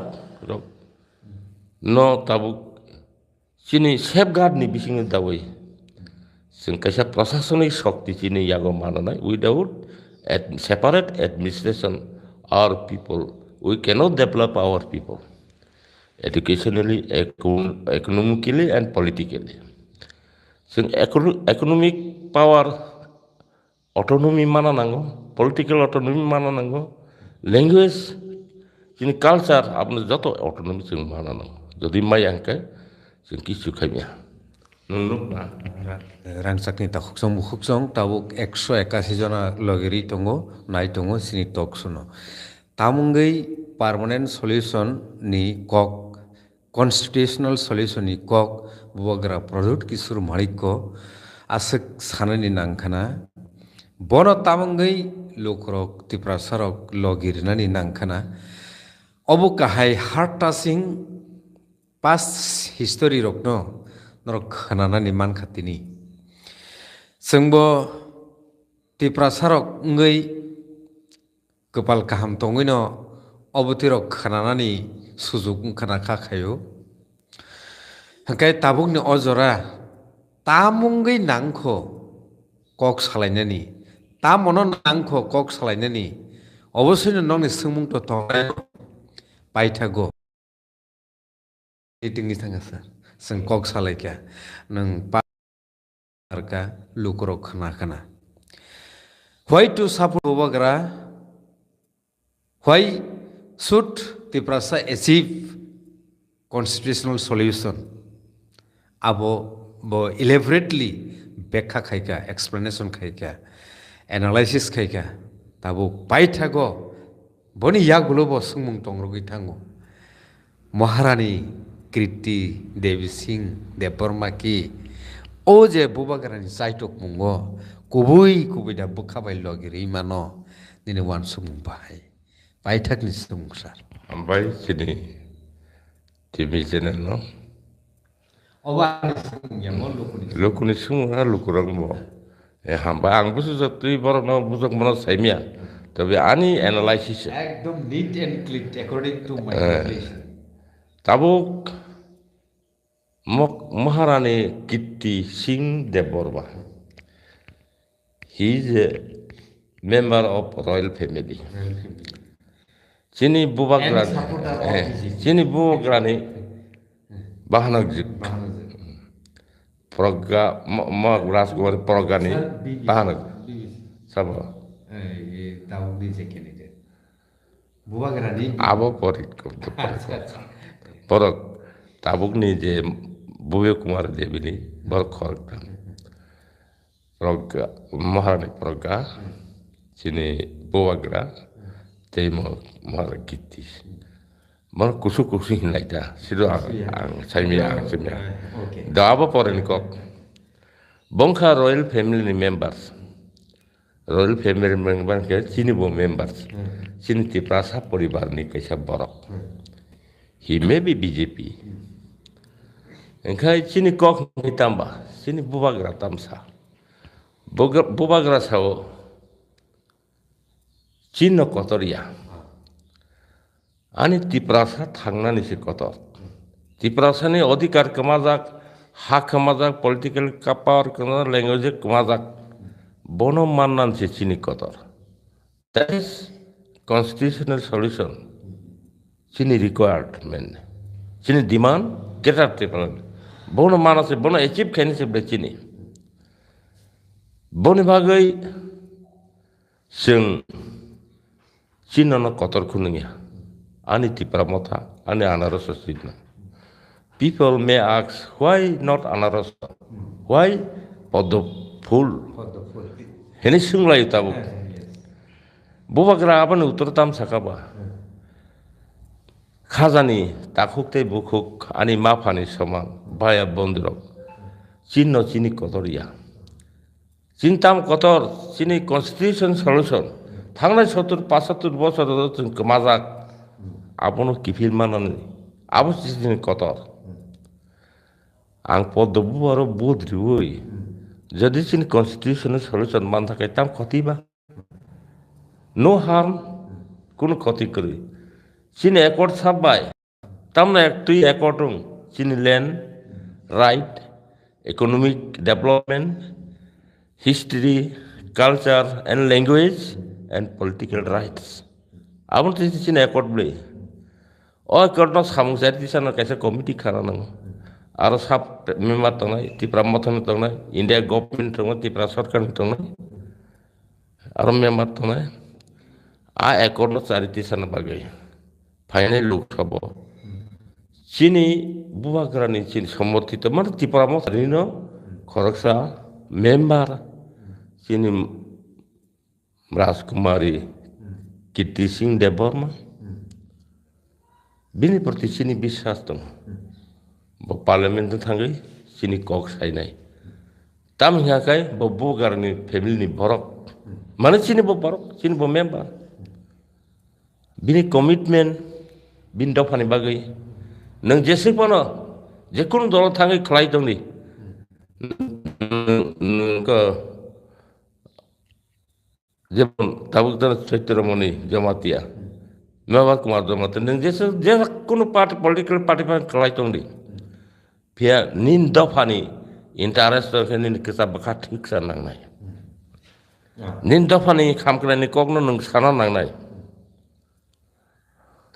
न ताबो चिनि सेफगार्डनि बिसिङै दावै जों कैसा प्रशासनिक शक्ति चिनि यागो माननाय without separate administration our people we cannot develop our people educationally economically and politically जों economic power autonomy माना नांगौ political autonomy माना नांगौ language जोंनि culture आपने जत autonomy जों माना नांगौ जदि माया हंखाय जों किछु खायमिया रांसाकनि ताखुकसं मुखुकसं ताबुक 181 जना लगेरि दंगो नाय दंगो सिनि टक्सनो तामुंगै पार्मानेंट सल्यूशन नि कक कन्स्टिट्यूशनल सल्यूशन नि कक बुवाग्रा प्रोडक्ट किसुर मालिक को आसक साननि नांखाना bono tamangai lukrok tiprasarok logirinani nangkana obo kahai heart touching past history rokno norok khananani mankhatini sengbo tiprasarok ngai kepal kaham tongino obotirok khananani sujug khana khakhayo hangkai tabukni ojora tamungai nangkho kok salainani tamono nangkho kok salainani অবশ্যই নংনি সুমুং তো তংনাই পাইথাগো ইটিংনি थाङासा जों कक सालायखा नों parka लुकरक खाना why to support bobagra why should Tiprasa achieve constitutional solution abo bo elaborately ব্যাখ্যা খাইকা explanation খাইকা analysis খাইকা tabu paithago boni yagulo bo sungmung tongrogui thango Maharani Kriti Devi Singh Deborma ki o je bubagarani saitok mungo kubui da bukhabai logiri mano nini wan sumung bahai paithakni sumung sar ambai sini TV channel no oba sumung yamon lokuni sumung ha lukurang mo hamba ang busu jatui bor no busuk mono saimia tabi ani analysis ekdom neat and clean according to my calculation tabuk Maharani Kirti Singh Deborma. He is a member of royal family. Sini Bubagrani Bahanagzik Proga Magras Progani Bahanag Sabo Bubagrani Abo Porik Porok Tabuk ni je Bube Kumar Devini Borkhorkan Proga Maharani Proga Sini Bubagra Temo Marakiti Mar kusu like that Sido ang Saimia Dabo Porenikok Bongka royal family members Royal family members Sini bo members Sini Tiprasa Poribarni Kaisa Borok He may be BJP. Engkai sini kok ditambah, sini Bubagra tamsa. Bubagra sao Cina kotoria. Ani Tiprasa thangna nisi kotor. Tiprasa ni odhikar kemazak, hak kemazak, political power kemazak, language kemazak. Bono mannan si sini kotor. That is constitutional solution. Sini requirement, sini demand, get up the plan. Bono mana se bono achieve kani se sini. Boni bagai sing Cina no kotor kuningya. Ani tipramota, ani anarosa sidna. People may ask why not anarosa? Why podo full? Heni sungla itabu. Bubagra apan uturtam sakaba. Khazani takhukte bukhuk ani mafani saman baya bondurok Chinno chini kotoria Cintam kotor chini constitution solution thangna 70-75 বছর মাজak abono kifil manani abo chini kotor ang podobu aro budri oi jadi chini constitution solution man thakai tam khoti ba no harm kono khoti kori Sini ekor sabai, tamna ektui ekortung, sini land, right, economic development, history, culture and language and political rights. Abang tisi sini ekor beli. Oh ekor no samung saya di sana kaisa komiti khana nang. Aro sab member tongai, tipra mothon tongai, India government tongai, tipra sarkar tongai. Aro member tongai. A ekor no cari di sana bagai. Final look trouble. Sini Bubagrani sini somortito mana tipramo rino koraksa member sini Raskumari Kirti Singh Deborma bini perti sini bisa tung bo parliament tu thangai sini kok sai nai tam hiakai bo Bubagrani family ni borok Mana sini bo borok, sini bo member. Bini komitmen, bin dofani bagai. Nang jesi pono, jekun dolo tangi kelai dong ni. Ke jepun tabuk dan ceremony jamatia. Mewah kumar jamatia. Nang jesi jesa kuno party political party pan kelai dong ni. Pia nin dofani interest to nin kisah bakat ঠিক sanang nai. Nin dofani kam kena ni kok nang sana nang nai.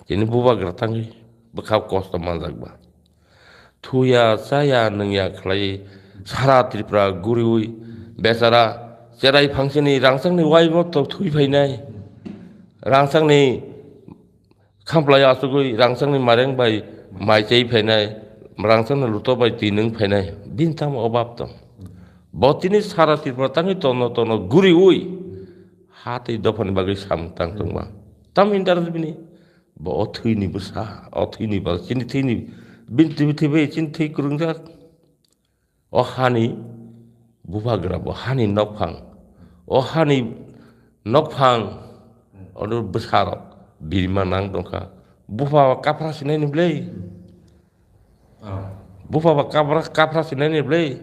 Jadi buba gertangi bekau kos teman zagba. Tuya saya nang ya kelai sara tripura guriui besara cerai fangsini rangsang ni wai mo to thui phai nai. Rangsang ni kamplai asugui rangsang ni mareng bai mai chei phai nai. Merangsang luto bai tineng phai nai. Bintang obab tong. Botini sara tripura tangi tono tono guriui hati dofan bagai sam tang tong ba. Tam indar bini. Ba othui ni busa othui ni ba sini thini binti thibe chin thi kurungja ohani bubagra ohani nokphang ohani nokphang onur besar birma nang dongka bufa kapra sinai ni blei bufa kapra sinai ni blei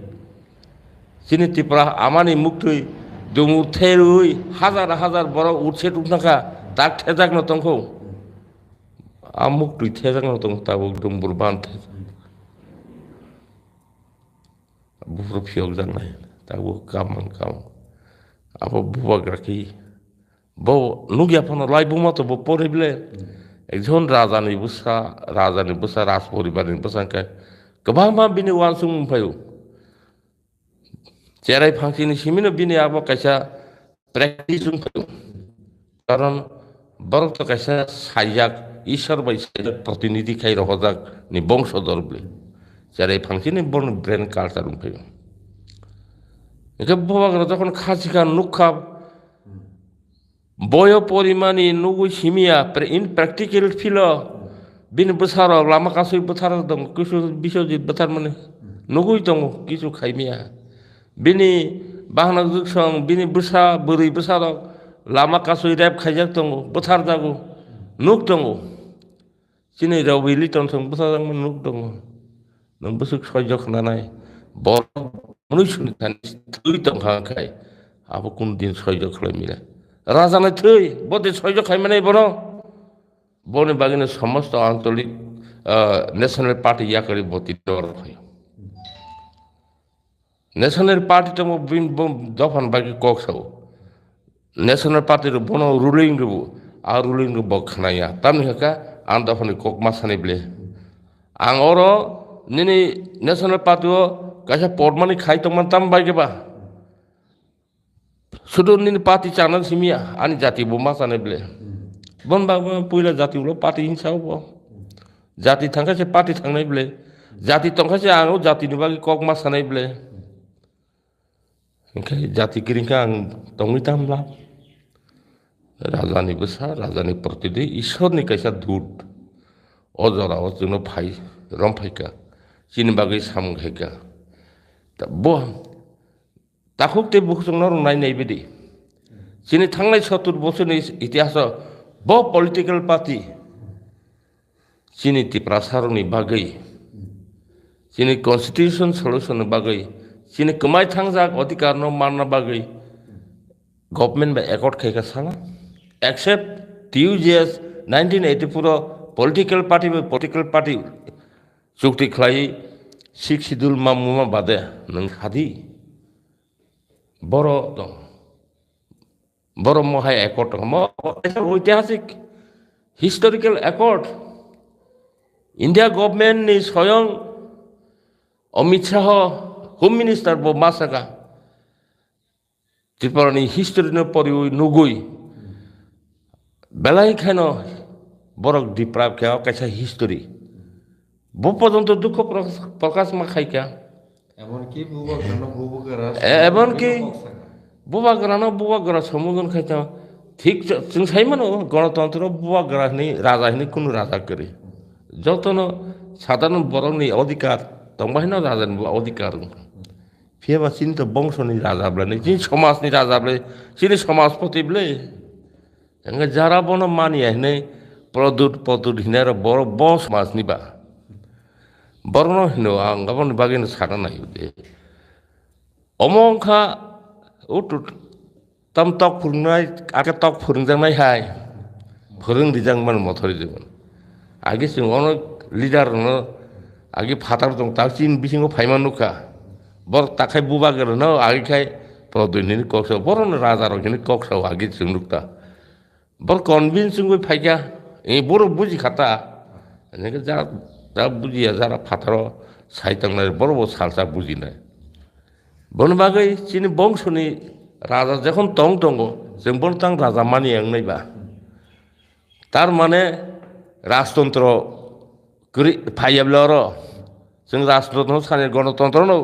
sini tipra amani muktui dumur therui hazar boro utse tunaka tak thejak no tongko amuk tu thejak no tong tabuk dumbur bant bufur phiok jang nai tabuk kam apa buwa graki bo nugia pano lai buma to bo pore bile ekjon raja ni busa ras poribar ni busa ka kebama bini wansung payu cerai fangsi ni simino bini apa kaisa practice payu karon borok to kaisa sajak Isar bai sajak प्रतिनिधि kai rohojak ni bongso dorble cerai fangsi ni born brain culture payu eke boba যখন খাসিকা নুখা বয় পরিমাণে নুগু সিমিয়া in practical feel বিন বছর লামা কাসুই বছর দং কিছু বিশ্বজিৎ বছর মানে নুগুই দং কিছু খাইমিয়া বিনি বাহনা যুগসং বিনি বসা বড়ই বছর লামা কাসুই রেপ খাইজাক দং বছর দাগু নুক দং চিনি রাউবিলি তনসং বছর নুক দং নং বসুক সহ্য খানানাই বড় মনুষ্যনি থানি থুই দং খাই আবো কোন দিন সহ্য খাই মিলা রাজানে থুই বদে সহ্য খাই মানে বড় বনে বাগিনে সমস্ত আঞ্চলিক ন্যাশনাল পার্টি ইয়া করে বতি দর হয় ন্যাশনাল পার্টি তো দফান বাকি কক সাও ন্যাশনাল পার্টির বন রুলিং রবু আর রুলিং রব খানাইয়া তামনি হাকা আন দফানি কক মাসানি বলে আং অর নিনি ন্যাশনাল পার্টিও কাছে পরমানি খাই তমান তাম বাইকেবা শুধু নিনি পার্টি চানান সিমিয়া আনি জাতি বোমা চানে বলে বন বাবা পয়লা জাতি উলো পার্টি হিংসাও ব জাতি থাকাছে পার্টি থাকনাই বলে জাতি তংখাছে আঙও জাতিनि बागै কক मा सानाय বলে ओंखाय জাতি किरिंखा आं तंगै तामला राजानि बोसा राजानि प्रतिनिधि ईश्वरनि कायसा दूत अजरा जोंनो फाय रमफायका जिनि बागै सामखायका दा ब ताखुकते बुखजोंनो नायनाय बायदि जिनि थांनाय 70 बोसोरनि इतिहास ब पलिटिकल पार्टी जिनि तिप्रासारनि बागै जिनि कन्स्टिट्यूशन सल्यूशन बागै जिनि कमाय थांजाक अधिकार न मानना बागै गवर्नमेंट बा एकॉर्ड खायका साला एक्सेप्ट टीयूजेएस 1984 पॉलिटिकल पार्टी चुक्ति खाई सिक्स शिड्यूल मामुमा बादे नों हादी बरो दं बरो महाय एकॉर्ड दं ऐतिहासिक हिस्टोरिकल एकॉर्ड इंडिया गवर्नमेंट नि स्वयं अमित शाह होम मिनिस्टर बो मासाका त्रिपुरानि हिस्टोरी न परिउइ नुगुइ बेलाय खानो बरक डिप्राइव क्या कैसा हिस्टोरी बो पर्यंत दुख प्रकाश मा खाइका बुबागरा समुदन खाइता ठीक जों साइमान गणतंत्र बुबागरा नि राजा नि कुनु राजा करे जतन साधारण बरनि अधिकार तंबाहिना राजानि अधिकार Fiaba sini to bongso ni raja beli, sini somas ni raja beli, sini somas poti beli. Yang jara bono mani ya ini produk hinera boro bos mas ni ba. Borno hino anggapan bagian sekarang na yude. Omong ka utut tam tok purnai aka tok purnjang nai hai. Purung dijang man motori jangan. Agi sing ono leader no agi fatar tong taksin bisingo phaiman nuka. Bor takai buba gero no agi kai produk ini koksa boron raja ro ini koksa agi sing nukta. Bor convincing gue phaiga ini boro buji kata. Ini ke jara buji ya jara fataro saitang nai boro salsa buji nai. Bon bagai sini bongso ni raja যখন tong tongo जों bon tang raja mani yang nai ba. Tar mane রাজতন্ত্র ফাইয়াবলার जों রাজতন্ত্র সানে গণতন্ত্র no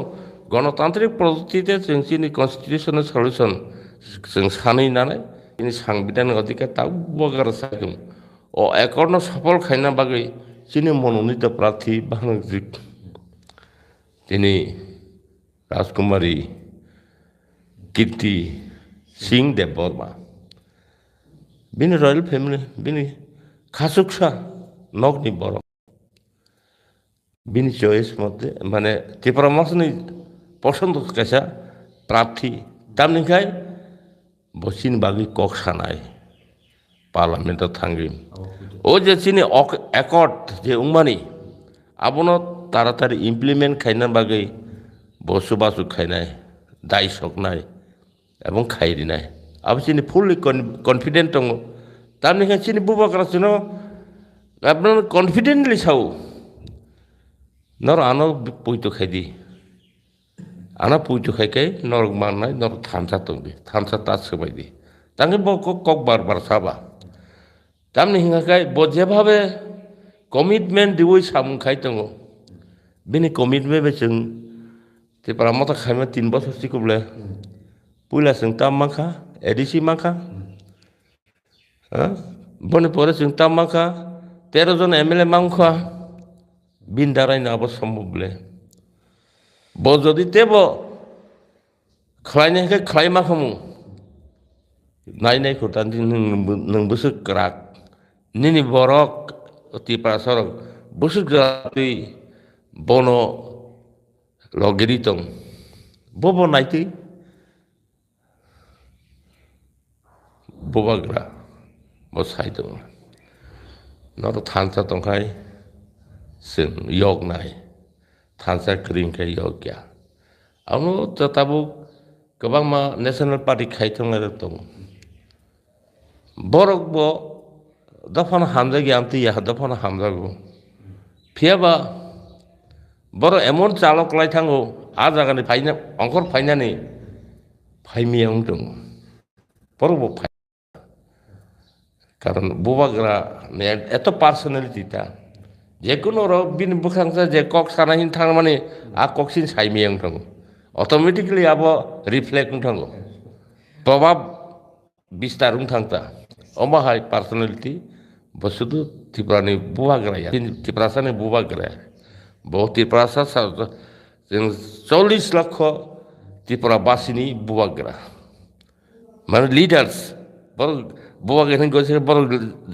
গণতান্ত্রিক পদ্ধতিতে जों চিনি কনস্টিটিউশনাল সলিউশন जों সাनै নাनै ini সাংবিধানিক অধিকার তাও বগার সাকুম ও একর্ণ সফল খাইনা বাগৈ চিনি মনোনীত প্রার্থী বাংলাদেশ তিনি রাজকুমারী কীর্তি সিং দেববর্মা বিনি রয়্যাল ফ্যামিলি বিনি খাসুকসা নগনি বড় বিনি চয়েস মধ্যে মানে ত্রিপুরা মাসনি পছন্দ কাছা প্রার্থী তামনিখাই বসিন বাগি কক সানাই পার্লামেন্টত থাঙ্গিম ও যে চিনি একর্ড যে উংমানি আবনো তাড়াতাড়ি ইমপ্লিমেন্ট খাইনার বাগৈ বসবাসু খাইনাই দায় সকনাই এবং খাইরি নাই আবার চিনি ফুললি কনফিডেন্ট দङ তামনিখাই চিনি বুবাগ্রাসিনো আপনার কনফিডেন্টলি চাও নর আনো পইতো খাইদি আনা পইতো খাইকাই নর মাননাই নর থামসা দङ থামসা তাস সবাইদি তাঙ্গে কক বারবার সাবা তামনি হিঙাকাই যেভাবে কমিটমেন্ট দিবই সামুখাই দङ বিনি কমিটমেন্ট जों ত্রিপুরা মতো খাইমা 3 বছর সিকুবলে পুইলা जों তাম মাখা এডিসি মাখা বনে পরে जों তাম মাখা 13 জন এমএলএ মাংখা বিন দারাই না আবার সম্ভব বলে যদি তেব খাইনাইখাই খাই মাখামু নাইনাই খুতান नोंबोसो ग्राक निनि बरक ত্রিপুরা सरक बोसो ग्राकै बनो লগেরি দङ ববো নাইতै ববাগ্রা বসাই দङ नर थानसा दंखाय जों यग नाय थानसा क्रिंखाय यग गैया आवनो जताबो गोबां मा नेशनेल पार्टी खायथंनाय दङ बरक बो दफान हामजा गैयामति या दफान हामजागो फियाबा बर एमन चालक लायथांगो आ जागानि फायना अंकर फायनानि फायमियाव दङ बरबो फाय কারণ বুবাগ্রা এত পার্সোনালিটিটা যে কোনো বিন বুখাংসা যে কক সানাহিন থাং মানে আ ককসিন সাইমিয়াং থাঙ্গো অটোমেটিক্যালি আবো রিফ্লেক্ট থাঙ্গো প্রভাব বিস্তার থাংতা অমাহাই পার্সোনালিটি বসুদু ত্রিপুরানি বুবাগ্রায়া ত্রিপুরাসানি বুবাগ্রায়া বহু ত্রিপুরাসা जों 40 লক্ষ ত্রিপুরাবাসিনী বুবাগ্রা মানে লিডার্স বড় buwag ini gosi baru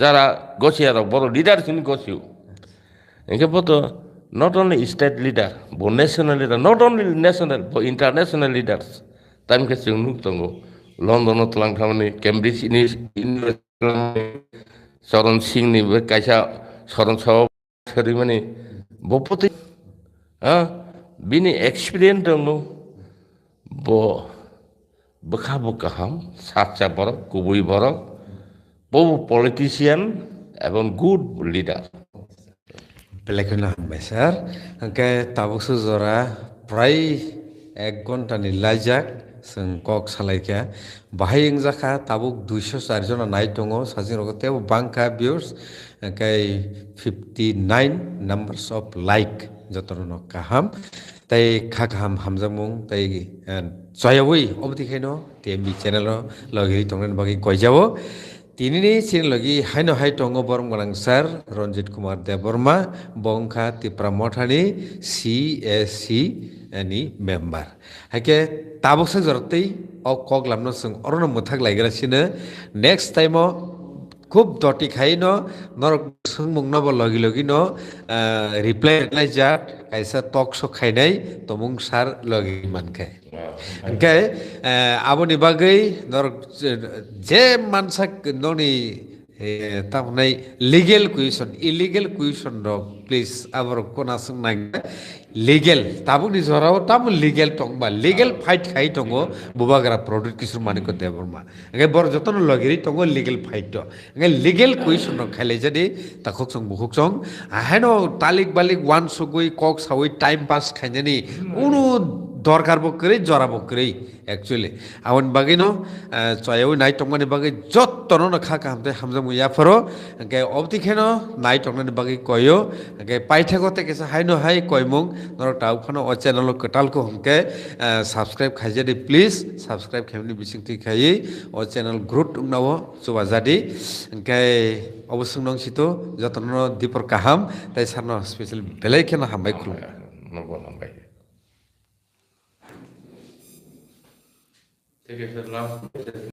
jara gosi atau baru leader sini gosi. Ini foto not only state leader, but national leader, not only national, but international leaders. Time kesini nuk tunggu London telang kami Cambridge ini Soron Singh ni berkaca Soron Saw seri mana bopoti, bini experience tunggu bo bekah saca borok kubui borok বহু politician এবং good leader বেলেগনা হামবাই sir হাঙ্কে তাবুকসু জরা প্রায় 1 ঘন্টানি লাইজাক जों cock সালাইকা বাহাই ইংজাখা তাবুক 204 জন নাই দङ সাজিং রগতে Banka viewers হাঙ্কে 59 numbers of like যতন কাহাম তাই খাখাম হামজামুং তাই জয়াবই অবদিখাইনো TMB channel লগি তংন বাকি কইজাবো তিনি চ্যানেল লগি হাইনো হাই দङ বরম গনাং স্যার রঞ্জিত কুমার দেববর্মা বংখা ত্রিপুরা মঠানি CSC ni member haike tabok sang jorotei o kok lamno sung orono muthak laigrasino next time o খুব দটি খাই ন নরক মুং নব লগি লগি ন রিপ্লাই নাই যা কাইসা টক শো খাইনাই তমুং সার লগি মানখাই ओंखाय आबोनि बागै नरक जे मानसा ननि तामनाय लिगेल कुइसन इलिगेल कुइसन रो प्लीज आबर कोनासं नाय लिगेल ताबुनि जराव ताम लिगेल तंगबा लिगेल फाइट खाइ तंगो बुबाग्रा प्रोडक्ट किसुर मानिको देबरमा ओंखाय बर जतन लगेरि तंगो लिगेल फाइट तो ओंखाय लिगेल कुइसन रो खाइले जदि ताखक सं बुखक सं हानो तालिक बालिक वान सुगुइ कक सावै टाइम पास खाइनानि उनु दरकार बकरै जरा बकरै एक्चुअली आवन बागैनो चयाव नाय टंगमानि बागै जत्तनो न खा कामते हमजा मुया फरो के अबतिखेनो नाय टंगनानि बागै कयो के पाइथागते केसा हायनो हाय कयमुं नर टाउफानो अ चैनल कटाल को हमके सब्सक्राइब खाइजेदि प्लीज सब्सक्राइब खेमनि बिसिंथि खायै अ चैनल ग्रुट उनाव सुबा जादि के अबसुं नंसितो जतनो दिपर काहाम ताइ सारनो स्पेशल बेलायखेनो हामबाय खुलुम नंगौ हामबाय ठीक है सर लास्ट